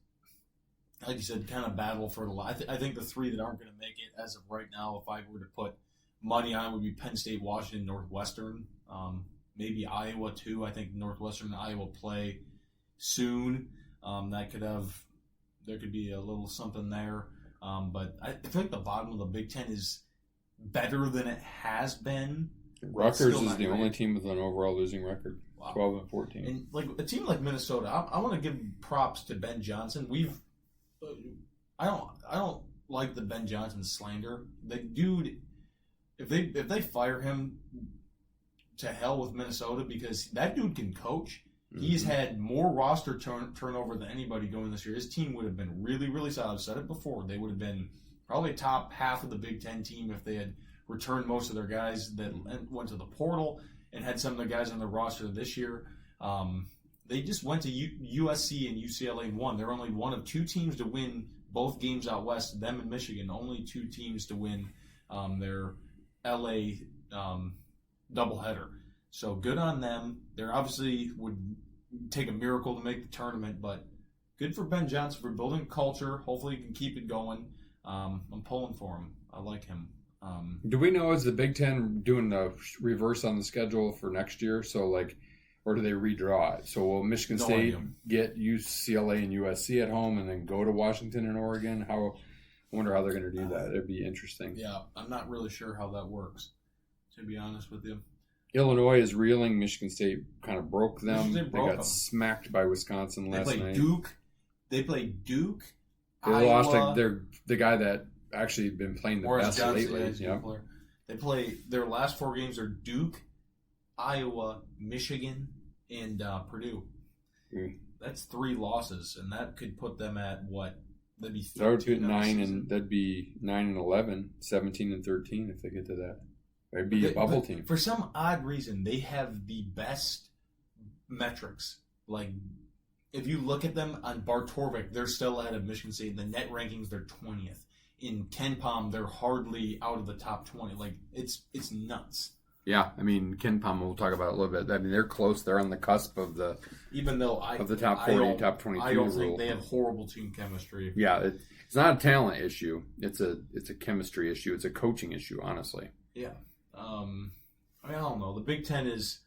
Speaker 4: like you said, kind of battle for the. I think the 3 that aren't going to make it as of right now, if I were to put money on, would be Penn State, Washington, Northwestern, maybe Iowa too. I think Northwestern and Iowa play soon. There could be a little something there. But I feel like the bottom of the Big Ten is better than it has been.
Speaker 1: Rutgers is the only team with an overall losing record. Wow. 12-14.
Speaker 4: And like a team like Minnesota, I want to give props to Ben Johnson. I don't like the Ben Johnson slander. The dude, if they fire him, to hell with Minnesota, because that dude can coach. He's had more roster turnover than anybody going this year. His team would have been really, really solid. I've said it before. They would have been probably top half of the Big Ten team if they had returned most of their guys that went to the portal and had some of the guys on their roster this year. They just went to USC and UCLA and won. They're only one of two teams to win both games out west, them and Michigan. Only two teams to win their LA doubleheader. So good on them. They obviously would take a miracle to make the tournament, but good for Ben Johnson for building culture. Hopefully he can keep it going. I'm pulling for him. I like him.
Speaker 1: Do we know, is the Big Ten doing the reverse on the schedule for next year? So, like, or do they redraw it? So will Michigan State get UCLA and USC at home and then go to Washington and Oregon? I wonder how they're going to do that. It'd be interesting.
Speaker 4: Yeah, I'm not really sure how that works, to be honest with you.
Speaker 1: Illinois is reeling. Michigan State kind of broke them. They got
Speaker 4: them.
Speaker 1: Smacked by Wisconsin last night.
Speaker 4: They played Duke.
Speaker 1: They
Speaker 4: Iowa,
Speaker 1: lost the guy that actually been playing the best lately. Yeah.
Speaker 4: They play their last four games are Duke, Iowa, Michigan, and Purdue. That's 3 losses, and that could put them at what? That'd be 13.
Speaker 1: That would be 9 and that'd be 9 and 11, 17 and 13 if they get to that. It'd be a bubble team.
Speaker 4: For some odd reason, they have the best metrics. Like, if you look at them on Bartorvik, they're still ahead of Michigan State. In the net rankings, they're 20th. In KenPom, they're hardly out of the top 20. Like, it's nuts.
Speaker 1: Yeah, I mean, KenPom, we'll talk about it a little bit. I mean, they're close. They're on the cusp of the top 40, top 22
Speaker 4: I don't
Speaker 1: rule.
Speaker 4: think they have horrible team chemistry.
Speaker 1: Yeah, it's not a talent issue. It's a chemistry issue. It's a coaching issue, honestly.
Speaker 4: Yeah. I mean, I don't know. The Big Ten is,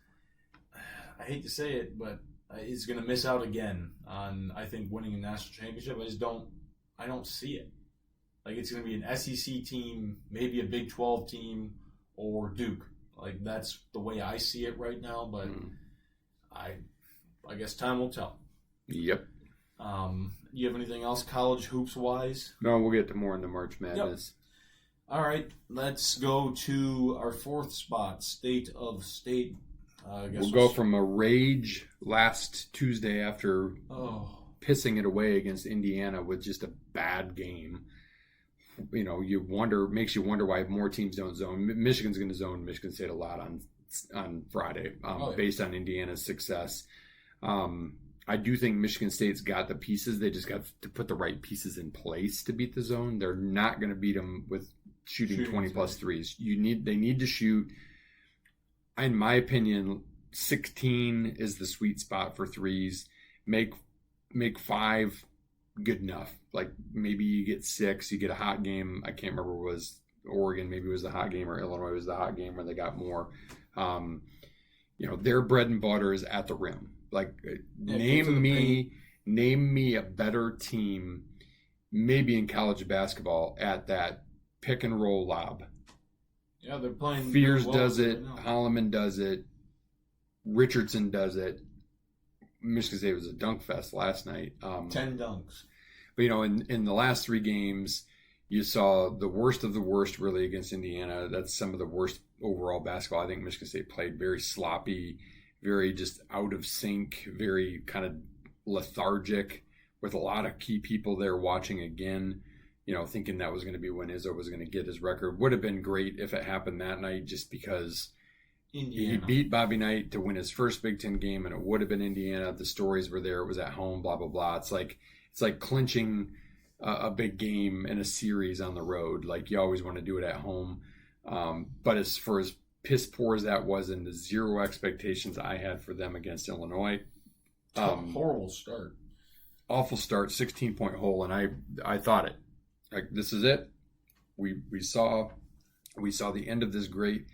Speaker 4: I hate to say it, but is going to miss out again on, I think, winning a national championship. I don't see it. Like, it's going to be an SEC team, maybe a Big 12 team, or Duke. Like, that's the way I see it right now, but I guess time will tell.
Speaker 1: Yep.
Speaker 4: You have anything else college hoops-wise?
Speaker 1: No, we'll get to more in the March Madness.
Speaker 4: Yep. All right, let's go to our 4th spot, State of State.
Speaker 1: We'll go from a rage last Tuesday after pissing it away against Indiana with just a bad game. You know, makes you wonder why more teams don't zone. Michigan's going to zone Michigan State a lot on Friday based on Indiana's success. I do think Michigan State's got the pieces. They just got to put the right pieces in place to beat the zone. They're not going to beat them with shooting 20-plus threes. They need to shoot, in my opinion, 16 is the sweet spot for threes. Make 5 good enough. Like, maybe you get 6, you get a hot game. I can't remember, was Oregon maybe was the hot game or Illinois was the hot game where they got more. Their bread and butter is at the rim. Like, name me a better team, maybe in college basketball, at that pick and roll lob.
Speaker 4: Yeah, they're playing.
Speaker 1: Fears does it. Holloman does it. Richardson does it. Michigan State was a dunk fest last night.
Speaker 4: 10 dunks.
Speaker 1: But, in the last 3 games, you saw the worst of the worst, really, against Indiana. That's some of the worst overall basketball. I think Michigan State played very sloppy, very just out of sync, very kind of lethargic, with a lot of key people there watching again, thinking that was going to be when Izzo was going to get his record. Would have been great if it happened that night, just because he beat Bobby Knight to win his first Big Ten game, and it would have been Indiana. The stories were there. It was at home, blah, blah, blah. It's like clinching a big game in a series on the road. Like, you always want to do it at home. But as piss poor as that was, and the 0 expectations I had for them against Illinois.
Speaker 4: Horrible start.
Speaker 1: Awful start, 16-point hole, and I thought it. Like, this is it. We saw the end of this great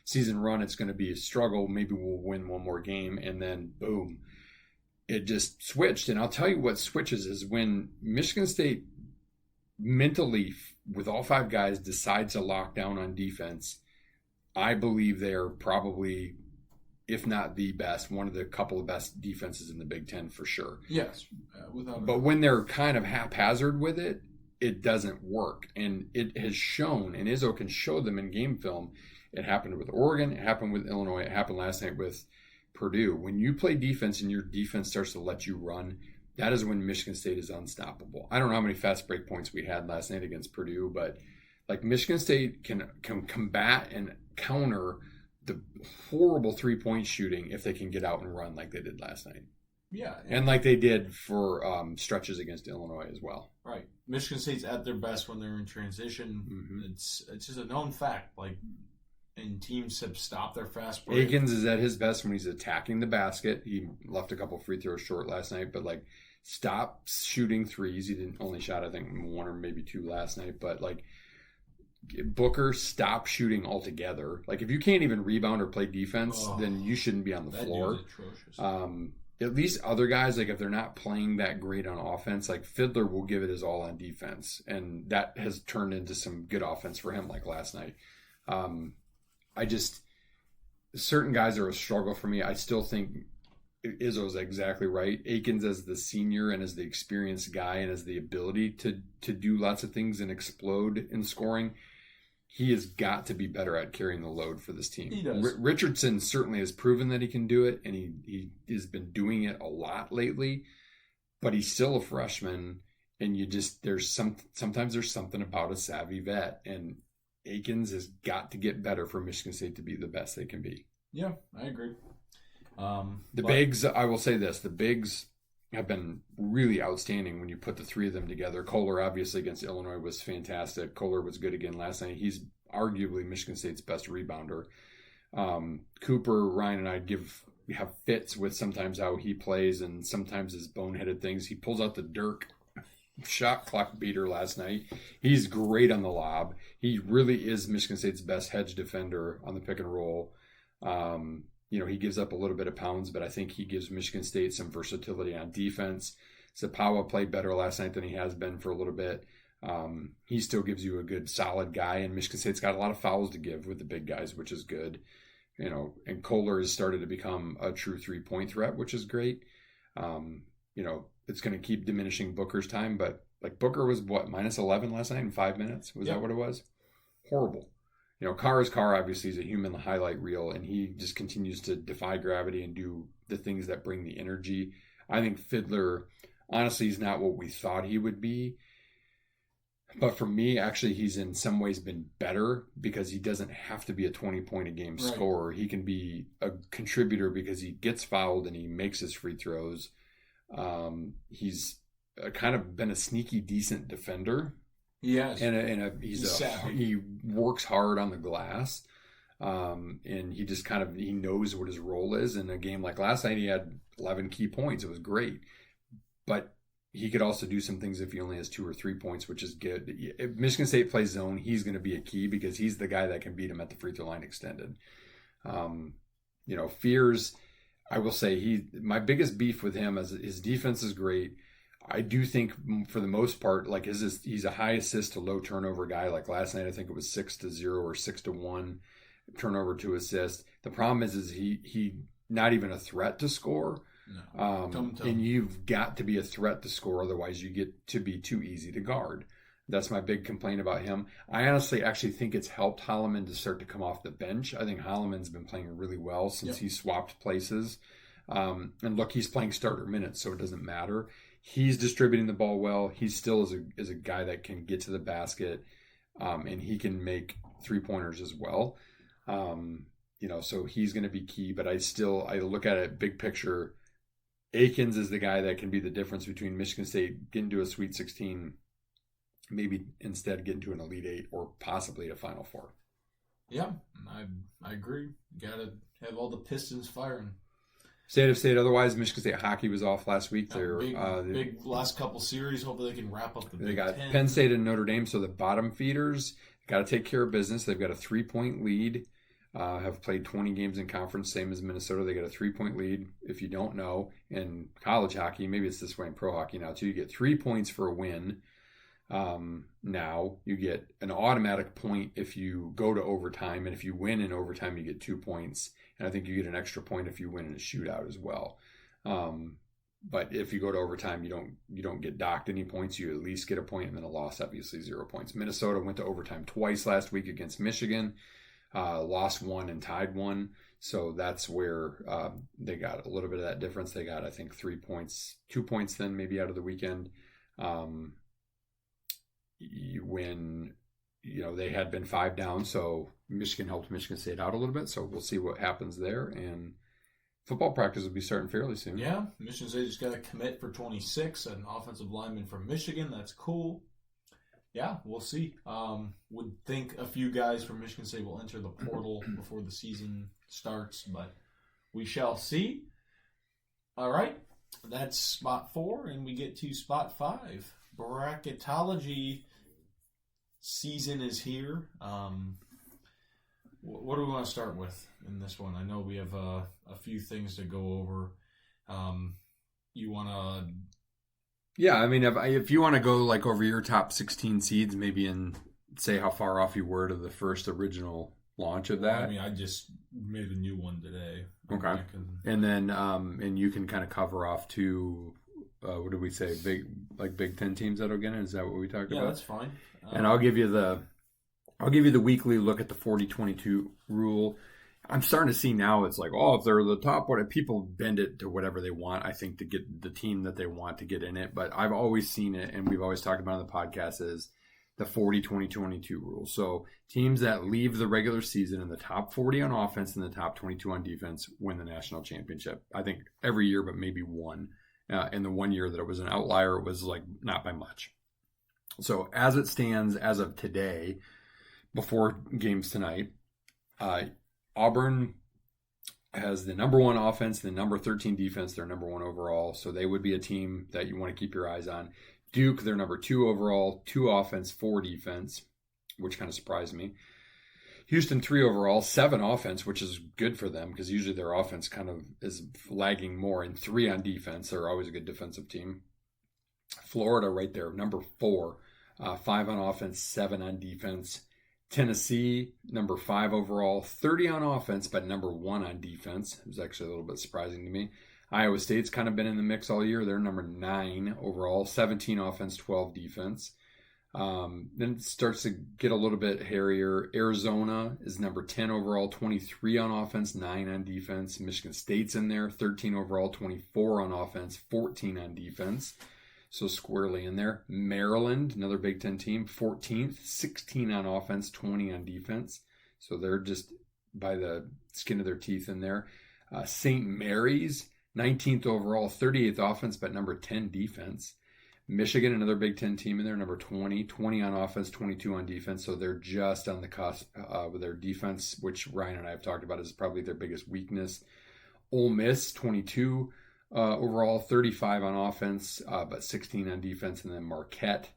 Speaker 1: season run. It's going to be a struggle. Maybe we'll win one more game, and then boom, it just switched. And I'll tell you what switches is when Michigan State mentally, with all 5 guys, decides to lock down on defense. I believe they're probably, if not the best, one of the couple of best defenses in the Big Ten for sure.
Speaker 4: Yes, without.
Speaker 1: But when they're kind of haphazard with it, it doesn't work. And it has shown, and Izzo can show them in game film. It happened with Oregon. It happened with Illinois. It happened last night with Purdue. When you play defense and your defense starts to let you run, that is when Michigan State is unstoppable. I don't know how many fast break points we had last night against Purdue, but like Michigan State can combat and counter the horrible 3-point shooting if they can get out and run like they did last night.
Speaker 4: Yeah.
Speaker 1: And like they did for stretches against Illinois as well.
Speaker 4: Right. Michigan State's at their best when they're in transition.
Speaker 1: Mm-hmm.
Speaker 4: It's just a known fact. Like, and teams have stopped their fast break.
Speaker 1: Akins is at his best when he's attacking the basket. He left a couple free throws short last night, but like stop shooting threes. He didn't only shot, I think, 1 or maybe 2 last night, but like Booker, stop shooting altogether. Like if you can't even rebound or play defense, then you shouldn't be on the floor.
Speaker 4: Atrocious.
Speaker 1: At least other guys, like if they're not playing that great on offense, like Fiddler will give it his all on defense, and that has turned into some good offense for him like last night. Certain guys are a struggle for me. I still think Izzo's exactly right. Akins as the senior and as the experienced guy and as the ability to do lots of things and explode in scoring, he has got to be better at carrying the load for this team.
Speaker 4: He does.
Speaker 1: Richardson certainly has proven that he can do it, and he has been doing it a lot lately, but he's still a freshman, and sometimes there's something about a savvy vet, and Akins has got to get better for Michigan State to be the best they can be.
Speaker 4: Yeah, I agree.
Speaker 1: Bigs, I will say this, the bigs have been really outstanding when you put the 3 of them together. Kohler, obviously, against Illinois was fantastic. Kohler was good again last night. He's arguably Michigan State's best rebounder. Cooper, Ryan, and I have fits with sometimes how he plays and sometimes his boneheaded things. He pulls out the Dirk shot clock beater last night. He's great on the lob. He really is Michigan State's best hedge defender on the pick and roll. He gives up a little bit of pounds, but I think he gives Michigan State some versatility on defense. Zapawa played better last night than he has been for a little bit. He still gives you a good, solid guy, and Michigan State's got a lot of fouls to give with the big guys, which is good. And Kohler has started to become a true 3-point threat, which is great. It's going to keep diminishing Booker's time, but like Booker was minus 11 last night in 5 minutes? Was that what it was? Horrible. Carr is Carr, obviously, is a human highlight reel, and he just continues to defy gravity and do the things that bring the energy. I think Fiddler, honestly, he's not what we thought he would be. But for me, actually, he's in some ways been better because he doesn't have to be a 20-point-a-game scorer. He can be a contributor because he gets fouled and he makes his free throws. He's kind of been a sneaky, decent defender.
Speaker 4: Yes,
Speaker 1: he works hard on the glass, and he just he knows what his role is. In a game like last night, he had 11 key points. It was great, but he could also do some things if he only has 2 or 3 points, which is good. If Michigan State plays zone, he's going to be a key because he's the guy that can beat him at the free throw line extended. Fears, I will say my biggest beef with him is his defense is great. I do think for the most part, like he's a high assist to low turnover guy. Like last night, I think it was 6-0 or 6-1 turnover to assist. The problem is he not even a threat to score. No. And you've got to be a threat to score, otherwise you get to be too easy to guard. That's my big complaint about him. I honestly actually think it's helped Holloman to start to come off the bench. I think Holloman's been playing really well since he swapped places. And look, he's playing starter minutes, so it doesn't matter. He's distributing the ball well. He still is a guy that can get to the basket, and he can make 3-pointers as well. So he's going to be key. But I look at it big picture. Akins is the guy that can be the difference between Michigan State getting to a Sweet 16, maybe instead getting to an Elite 8 or possibly a Final Four.
Speaker 4: Yeah, I agree. You got to have all the pistons firing.
Speaker 1: State of state. Otherwise, Michigan State hockey was off last week. They're
Speaker 4: big last couple series. Hopefully, they can wrap up the Big
Speaker 1: They got
Speaker 4: Ten.
Speaker 1: Penn State and Notre Dame, so the bottom feeders got to take care of business. They've got a 3-point lead. Have played 20 games in conference, same as Minnesota. They got a 3-point lead. If you don't know, in college hockey, maybe it's this way in pro hockey now too. You get 3 points for a win. Now you get an automatic point if you go to overtime, and if you win in overtime, you get 2 points. And I think you get an extra point if you win in a shootout as well. But if you go to overtime, you don't get docked any points. You at least get a point, and then a loss, obviously 0 points. Minnesota went to overtime twice last week against Michigan, lost one and tied one. So that's where they got a little bit of that difference. They got, I think, 3 points, 2 points then maybe out of the weekend. When they had been 5 down, so Michigan helped Michigan State out a little bit. So we'll see what happens there. And football practice will be starting fairly soon.
Speaker 4: Yeah, Michigan State just got a commit for 26, an offensive lineman from Michigan. That's cool. Yeah, we'll see. Would think a few guys from Michigan State will enter the portal before the season starts, but we shall see. All right, that's spot 4, and we get to spot 5. Bracketology season is here. What do we want to start with in this one? I know we have a few things to go over. You want to...
Speaker 1: Yeah, I mean, if you want to go like over your top 16 seeds, maybe, and say how far off you were to the first original launch of that.
Speaker 4: I mean, I just made a new one today.
Speaker 1: Okay. And then and you can kind of cover off to what did we say? Big Ten teams that'll get in? Is that what we talked about?
Speaker 4: Yeah, that's fine.
Speaker 1: And I'll give you the weekly look at the 40-22 rule. I'm starting to see now it's like, if they're the top, people bend it to whatever they want, I think, to get the team that they want to get in it. But I've always seen it, and we've always talked about on the podcast, is the 40-20-22 rule. So teams that leave the regular season in the top 40 on offense and the top 22 on defense win the national championship. I think every year, but maybe one. In the one year that it was an outlier, it was like not by much. So as it stands, as of today, before games tonight, Auburn has the number 1 offense, the number 13 defense. They're number 1 overall, so they would be a team that you want to keep your eyes on. Duke, they're number 2 overall, 2 offense, 4 defense, which kind of surprised me. Houston, 3 overall, 7 offense, which is good for them because usually their offense kind of is lagging more, and 3 on defense. They're always a good defensive team. Florida right there, number 4, 5 on offense, 7 on defense. Tennessee, number 5 overall, 30 on offense, but number 1 on defense. It was actually a little bit surprising to me. Iowa State's kind of been in the mix all year. They're number 9 overall, 17 offense, 12 defense. Then it starts to get a little bit hairier. Arizona is number 10 overall, 23 on offense, 9 on defense. Michigan State's in there, 13 overall, 24 on offense, 14 on defense. So squarely in there. Maryland, another Big Ten team, 14th, 16 on offense, 20 on defense. So they're just by the skin of their teeth in there. St. Mary's, 19th overall, 38th offense, but number 10 defense. Michigan, another Big Ten team in there, number 20 on offense, 22 on defense. So they're just on the cusp with their defense, which Ryan and I have talked about is probably their biggest weakness. Ole Miss, 22 overall, 35 on offense, but 16 on defense. And then Marquette,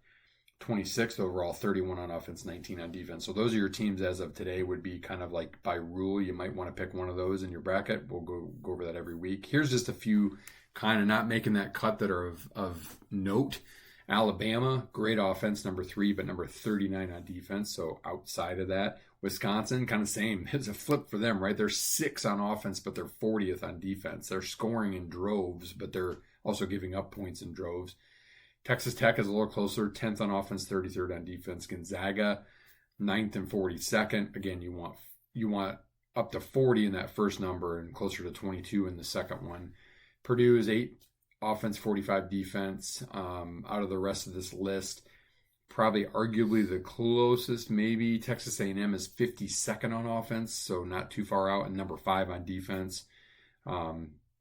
Speaker 1: 26th overall, 31 on offense, 19 on defense. So those are your teams as of today. Would be kind of like by rule. You might want to pick one of those in your bracket. We'll go over that every week. Here's just a few kind of not making that cut that are of note. Alabama, great offense, number 3, but number 39 on defense. So outside of that, Wisconsin, kind of same. It's a flip for them, right? They're 6 on offense, but they're 40th on defense. They're scoring in droves, but they're also giving up points in droves. Texas Tech is a little closer, 10th on offense, 33rd on defense. Gonzaga, 9th and 42nd. Again, you want up to 40 in that first number and closer to 22 in the second one. Purdue is 8 offense, 45 defense. Out of the rest of this list, probably arguably the closest, maybe Texas A&M is 52nd on offense, so not too far out, and number 5 on defense.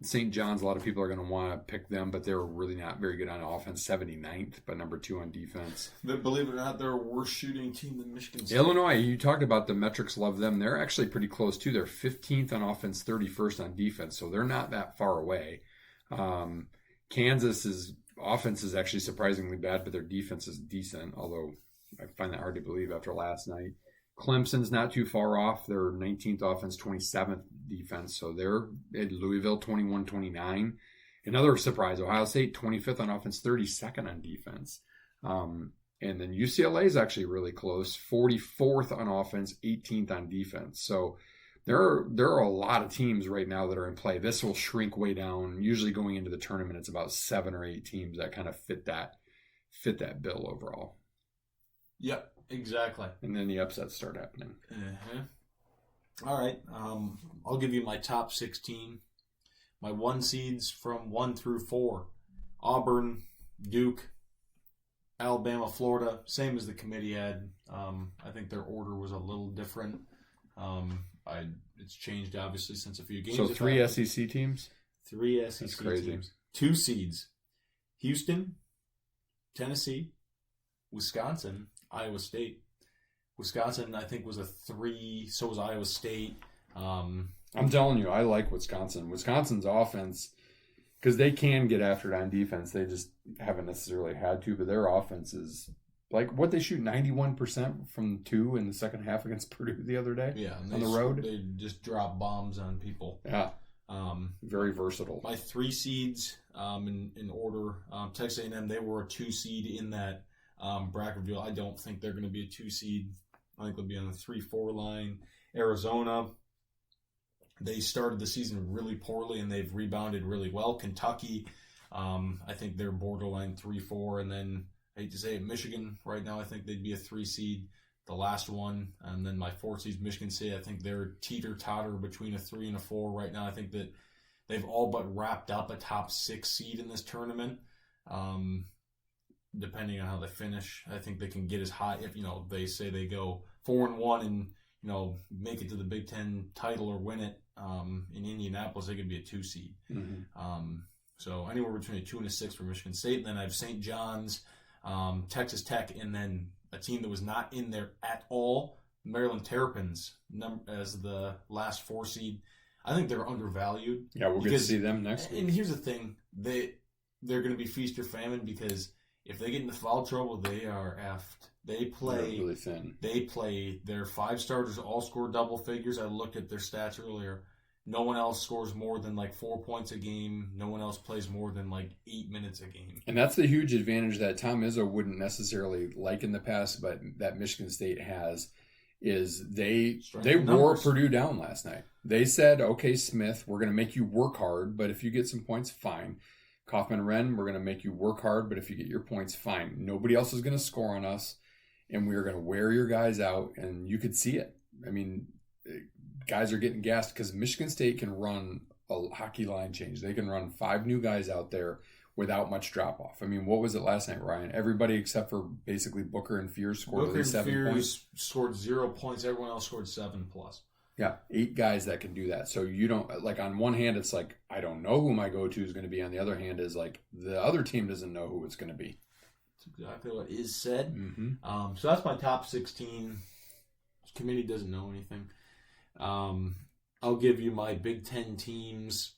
Speaker 1: St. John's, a lot of people are going to want to pick them, but they're really not very good on offense, 79th, but number 2 on defense.
Speaker 4: Believe it or not, they're a worse shooting team than Michigan State.
Speaker 1: Illinois, you talked about the metrics, love them. They're actually pretty close, too. They're 15th on offense, 31st on defense, so they're not that far away. Kansas's offense is actually surprisingly bad, but their defense is decent, although I find that hard to believe after last night. Clemson's not too far off. They're 19th offense, 27th defense, so they're at Louisville, 21-29. Another surprise, Ohio State, 25th on offense, 32nd on defense. And then UCLA is actually really close, 44th on offense, 18th on defense. So There are a lot of teams right now that are in play. This will shrink way down. Usually going into the tournament, it's about 7 or 8 teams that kind of fit that bill overall.
Speaker 4: Yep, exactly.
Speaker 1: And then the upsets start happening.
Speaker 4: All right. I'll give you my top 16. My 1 seeds from 1 through 4. Auburn, Duke, Alabama, Florida. Same as the committee had. I think their order was a little different. It's changed, obviously, since a few games.
Speaker 1: So 3 SEC teams?
Speaker 4: 3 SEC
Speaker 1: That's crazy.
Speaker 4: teams. 2 seeds. Houston, Tennessee, Wisconsin, Iowa State. Wisconsin, I think, was a 3. So was Iowa State.
Speaker 1: I'm telling you, I like Wisconsin. Wisconsin's offense, because they can get after it on defense. They just haven't necessarily had to, but their offense is like what they shoot 91% from 2 in the second half against Purdue the other day.
Speaker 4: Yeah,
Speaker 1: on the road.
Speaker 4: They just drop bombs on people.
Speaker 1: Yeah, very versatile.
Speaker 4: My 3 seeds in order: Texas A&M. They were a 2 seed in that bracket deal. I don't think they're going to be a 2 seed. I think they'll be on the 3-4 line. Arizona. They started the season really poorly, and they've rebounded really well. Kentucky, I think they're borderline 3-4. And then, I hate to say it, Michigan, right now, I think they'd be a 3 seed, the last one. And then my 4 seeds, Michigan State, I think they're teeter-totter between a 3 and a 4 right now. I think that they've all but wrapped up a top 6 seed in this tournament. Depending on how they finish, I think they can get as high if, they say they go 4-1 and, make it to the Big Ten title or win it. In Indianapolis, they could be a 2 seed.
Speaker 1: Mm-hmm.
Speaker 4: So anywhere between a 2 and a 6 for Michigan State. And then I have St. John's, Texas Tech, and then a team that was not in there at all, Maryland Terrapins, as the last 4 seed. I think they're undervalued.
Speaker 1: Yeah, we'll get to see them next week.
Speaker 4: And here's the thing. They're going to be feast or famine, because if they get into foul trouble, they are effed. They're really thin. They play. Their 5 starters all score double figures. I looked at their stats earlier. No one else scores more than 4 points a game. No one else plays more than 8 minutes a game. And
Speaker 1: that's the huge advantage that Tom Izzo wouldn't necessarily like in the past, but that Michigan State has, is they wore Purdue down last night. They said, okay, Smith, we're going to make you work hard, but if you get some points, fine. Kaufman-Renn, we're going to make you work hard, but if you get your points, fine. Nobody else is going to score on us, and we're going to wear your guys out, and you could see it. I mean, guys are getting gassed because Michigan State can run a hockey line change. They can run 5 new guys out there without much drop-off. I mean, what was it last night, Ryan? Everybody except for basically Booker and Fears scored at least 7 points.
Speaker 4: Scored 0 points. Everyone else scored 7+.
Speaker 1: Yeah, 8 guys that can do that. So you don't, on one hand, it's I don't know who my go-to is going to be. On the other hand is the other team doesn't know who it's going to be.
Speaker 4: That's exactly what is said.
Speaker 1: Mm-hmm.
Speaker 4: So that's my top 16. The committee doesn't know anything. I'll give you my Big Ten teams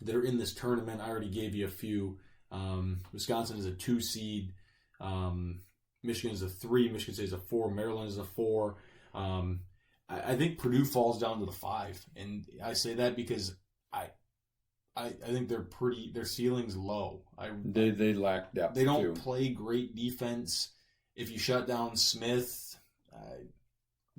Speaker 4: that are in this tournament. I already gave you a few. Wisconsin is a 2 seed. Michigan is a 3. Michigan State is a 4. Maryland is a 4. I think Purdue falls down to the 5, and I say that because I think their ceiling's low.
Speaker 1: They lack depth.
Speaker 4: They don't play great defense. If you shut down Smith,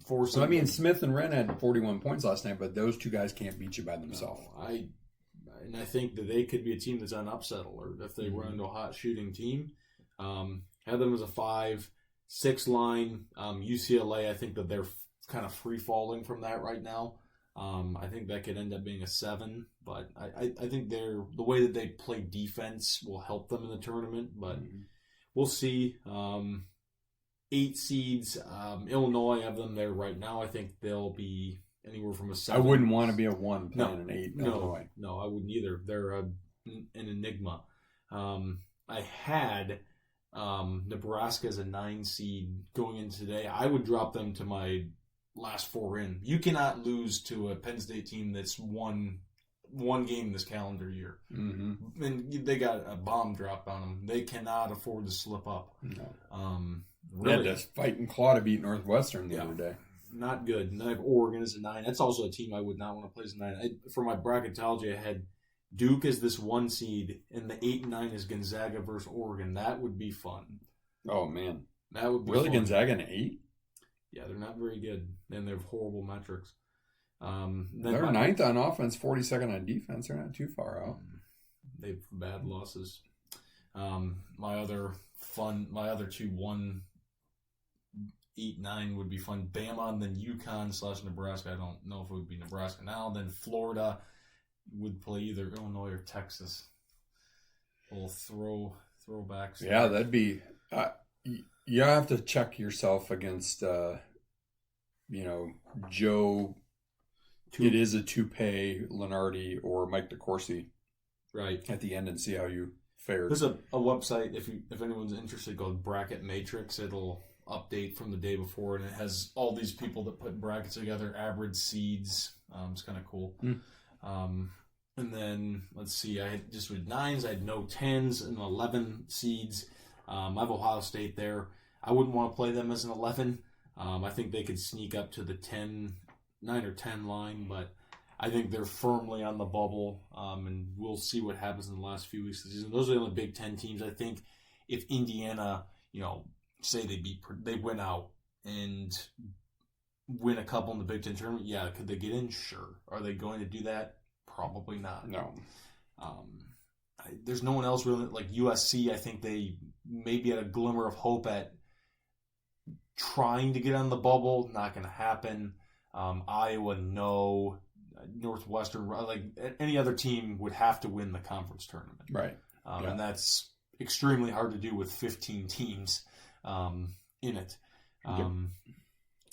Speaker 1: Smith and Wren had 41 points last night, but those 2 guys can't beat you by themselves.
Speaker 4: No, I think that they could be a team that's on upset alert if they run into a hot shooting team. Have them as a 5, 6 line. UCLA, I think that they're kind of free falling from that right now. I think that could end up being a 7, but I think the way that they play defense will help them in the tournament, but we'll see. 8 seeds, Illinois, have them there right now. I think they'll be anywhere from a 7.
Speaker 1: I wouldn't want to be a 1 playing an 8 Illinois.
Speaker 4: No, I wouldn't either. They're an enigma. I had Nebraska as a 9 seed going in today. I would drop them to my last 4 in. You cannot lose to a Penn State team that's won one game this calendar year.
Speaker 1: Mm-hmm.
Speaker 4: And they got a bomb dropped on them. They cannot afford to slip up.
Speaker 1: No.
Speaker 4: Really.
Speaker 1: They had to fight and claw to beat Northwestern the other day.
Speaker 4: Not good. And I have Oregon as a 9. That's also a team I would not want to play as a 9. For my bracketology, I had Duke as this 1 seed, and the 8 and 9 is Gonzaga versus Oregon. That would be fun.
Speaker 1: Oh, man.
Speaker 4: That would be
Speaker 1: really
Speaker 4: fun.
Speaker 1: Gonzaga an 8?
Speaker 4: Yeah, they're not very good, and they have horrible metrics.
Speaker 1: They're ninth on offense, 42nd on defense. They're not too far out.
Speaker 4: They've bad losses. My other two 1, 8, 9 would be fun. Bama and then UConn/Nebraska. I don't know if it would be Nebraska now. Then Florida would play either Illinois or Texas. A little throwbacks.
Speaker 1: Yeah, that'd be. You have to check yourself against, Joe. It is a Toupee, Lenardi, or Mike DeCourcy,
Speaker 4: right
Speaker 1: at the end, and see how you fared.
Speaker 4: There's a website if anyone's interested called Bracket Matrix. It'll update from the day before, and it has all these people that put brackets together, average seeds. It's kind of cool. And then let's see, I had just with 9s, I had no 10s and 11 seeds. I have Ohio State there. I wouldn't want to play them as an 11. I think they could sneak up to the 9 or 10 line, but I think they're firmly on the bubble, and we'll see what happens in the last few weeks of the season. Those are the only Big Ten teams. I think if Indiana, say they win out and win a couple in the Big Ten tournament, yeah, could they get in? Sure. Are they going to do that? Probably not.
Speaker 1: No.
Speaker 4: There's no one else really, like USC. I think they maybe had a glimmer of hope at trying to get on the bubble. Not going to happen. Iowa, no. Northwestern, like any other team, would have to win the conference tournament.
Speaker 1: Right.
Speaker 4: And that's extremely hard to do with 15 teams in it.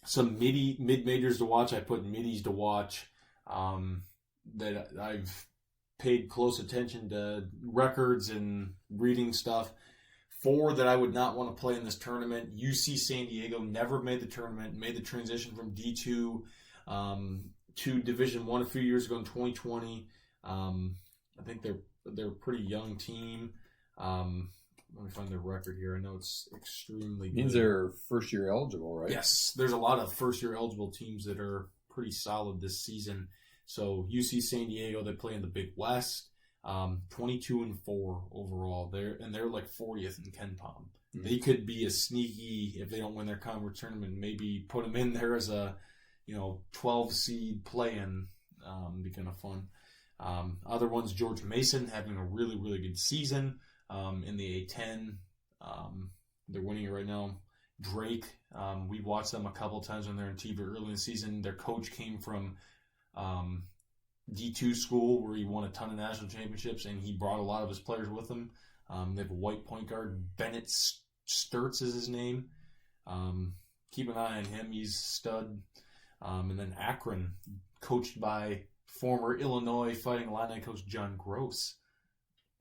Speaker 4: Some mid-majors to watch. I put middies to watch that I've paid close attention to records and reading stuff. 4 that I would not want to play in this tournament. UC San Diego never made the tournament, made the transition from D2 to Division I a few years ago in 2020. I think they're a pretty young team. Let me find their record here. I know it's extremely good.
Speaker 1: Means they're first year eligible, right?
Speaker 4: Yes, there's a lot of first year eligible teams that are pretty solid this season. So UC San Diego, they play in the Big West. 22-4 overall. They're like 40th in Ken Palm. Mm-hmm. They could be a sneaky, if they don't win their conference tournament, maybe put them in there as a 12 seed play-in. Be kind of fun. Other ones, George Mason having a really, really good season in the A10. They're winning it right now. Drake, we watched them a couple times when they're in TV early in the season. Their coach came from D2 school where he won a ton of national championships, and he brought a lot of his players with him. They have a white point guard. Bennett Sturts is his name. Keep an eye on him. He's a stud. And then Akron, coached by former Illinois Fighting Illini coach John Gross.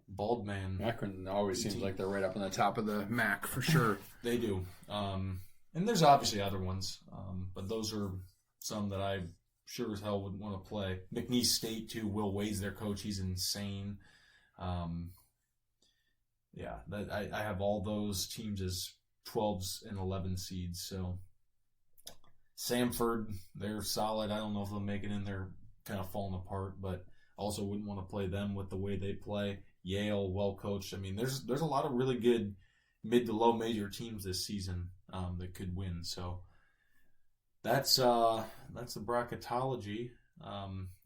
Speaker 4: Bald man.
Speaker 1: Akron always seems like they're right up on the top of the MAC for sure.
Speaker 4: They do. And there's obviously other ones, but those are some that I sure as hell would want to play. McNeese State, too. Will Wade's their coach. He's insane. I have all those teams as 12s and 11 seeds. So Samford, they're solid. I don't know if they'll make it in. They're kind of falling apart, but also wouldn't want to play them with the way they play. Yale, well coached. I mean, there's a lot of really good mid to low major teams this season that could win. So that's the bracketology.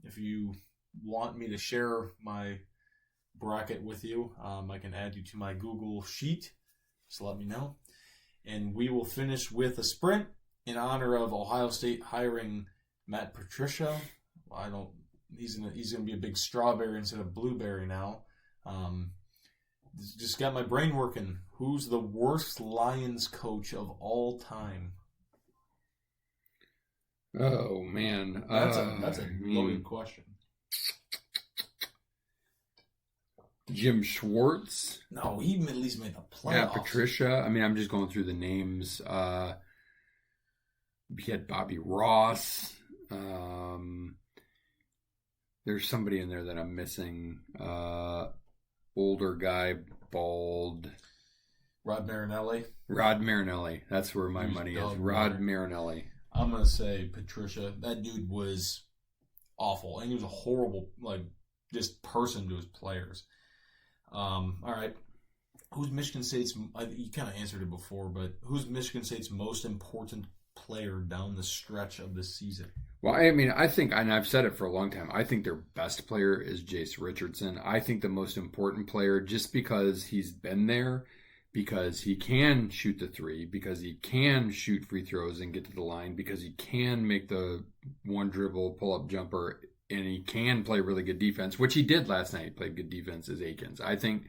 Speaker 4: If you want me to share my bracket with you, I can add you to my Google Sheet. Just let me know. And we will finish with a sprint in honor of Ohio State hiring Matt Patricia. He's gonna be a big strawberry instead of blueberry now. Just got my brain working. Who's the worst Lions coach of all time?
Speaker 1: Oh man,
Speaker 4: that's a loaded question.
Speaker 1: Jim Schwartz.
Speaker 4: No, he at least made the playoffs.
Speaker 1: Yeah, Patricia. I mean, I'm just going through the names. We had Bobby Ross. There's somebody in there that I'm missing. Older guy, bald.
Speaker 4: Rod Marinelli.
Speaker 1: That's where my money is. Rod Marinelli.
Speaker 4: I'm going to say Patricia. That dude was awful. And he was a horrible, just person to his players. All right. Who's Michigan State's, you kind of answered it before, but who's Michigan State's most important player down the stretch of the season?
Speaker 1: Well, I mean, I think, and I've said it for a long time, I think their best player is Jace Richardson. I think the most important player, just because he's been there, because he can shoot the three, because he can shoot free throws and get to the line, because he can make the one dribble pull-up jumper, and he can play really good defense, which he did last night. He played good defense, is Akins. I think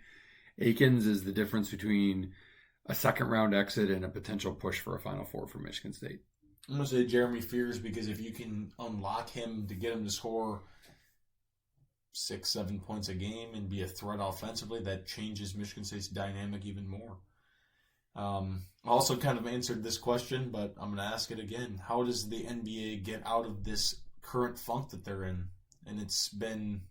Speaker 1: Akins is the difference between a second-round exit and a potential push for a Final Four for Michigan State.
Speaker 4: I'm going to say Jeremy Fears, because if you can unlock him to get him to score 6-7 points a game and be a threat offensively, that changes Michigan State's dynamic even more. I also kind of answered this question, but I'm going to ask it again. How does the NBA get out of this current funk that they're in? And it's been...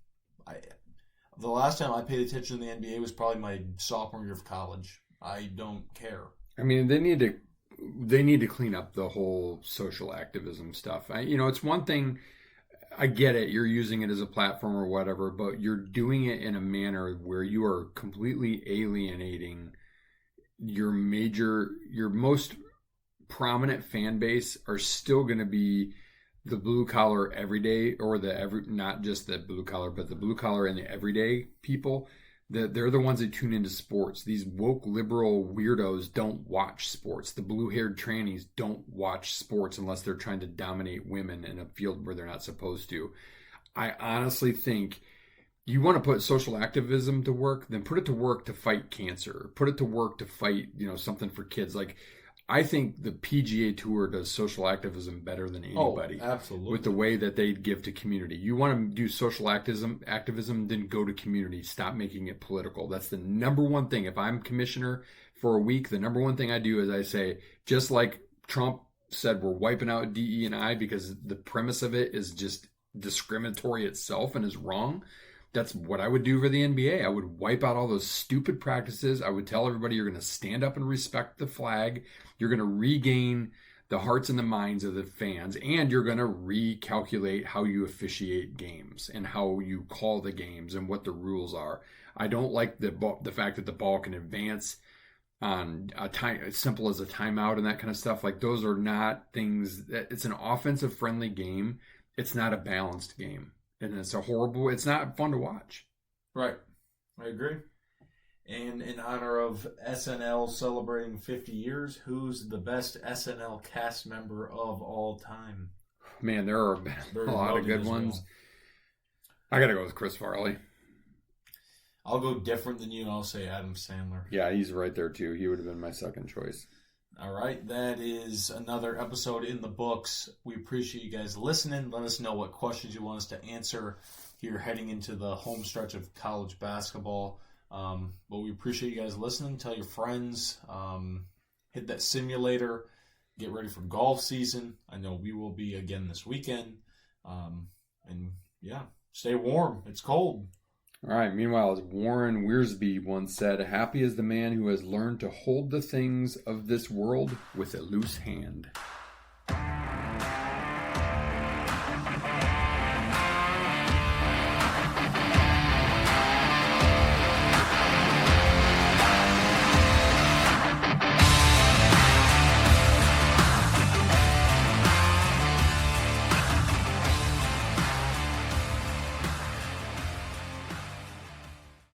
Speaker 4: the last time I paid attention to the NBA was probably my sophomore year of college. I don't care.
Speaker 1: I mean, they need to clean up the whole social activism stuff. It's one thing, I get it, you're using it as a platform or whatever, but you're doing it in a manner where you are completely alienating your most prominent fan base are still going to be the blue collar everyday, or not just the blue collar, but the blue collar and the everyday people. They're the ones that tune into sports. These woke liberal weirdos don't watch sports. The blue-haired trannies don't watch sports unless they're trying to dominate women in a field where they're not supposed to. I honestly think you want to put social activism to work, then put it to work to fight cancer. Put it to work to fight, something for kids. Like, I think the PGA Tour does social activism better than anybody.
Speaker 4: Oh, absolutely.
Speaker 1: With the way that they give to community. You want to do social activism, then go to community. Stop making it political. That's the number one thing. If I'm commissioner for a week, the number one thing I do is I say, just like Trump said, we're wiping out DE&I because the premise of it is just discriminatory itself and is wrong. That's what I would do for the NBA. I would wipe out all those stupid practices. I would tell everybody you're going to stand up and respect the flag. You're going to regain the hearts and the minds of the fans, and you're going to recalculate how you officiate games and how you call the games and what the rules are. I don't like the fact that the ball can advance on a time as simple as a timeout and that kind of stuff. Like, those are not things that, it's an offensive friendly game. It's not a balanced game. And it's not fun to watch.
Speaker 4: Right. I agree. And in honor of SNL celebrating 50 years, who's the best SNL cast member of all time?
Speaker 1: Man, there are a lot of good ones. I got to go with Chris Farley.
Speaker 4: I'll go different than you, and I'll say Adam Sandler.
Speaker 1: Yeah, he's right there, too. He would have been my second choice.
Speaker 4: All right, that is another episode in the books. We appreciate you guys listening. Let us know what questions you want us to answer here heading into the home stretch of college basketball. But we appreciate you guys listening. Tell your friends. Hit that simulator. Get ready for golf season. I know we will be again this weekend. And yeah, stay warm. It's cold.
Speaker 1: All right. Meanwhile, as Warren Wiersbe once said, happy is the man who has learned to hold the things of this world with a loose hand.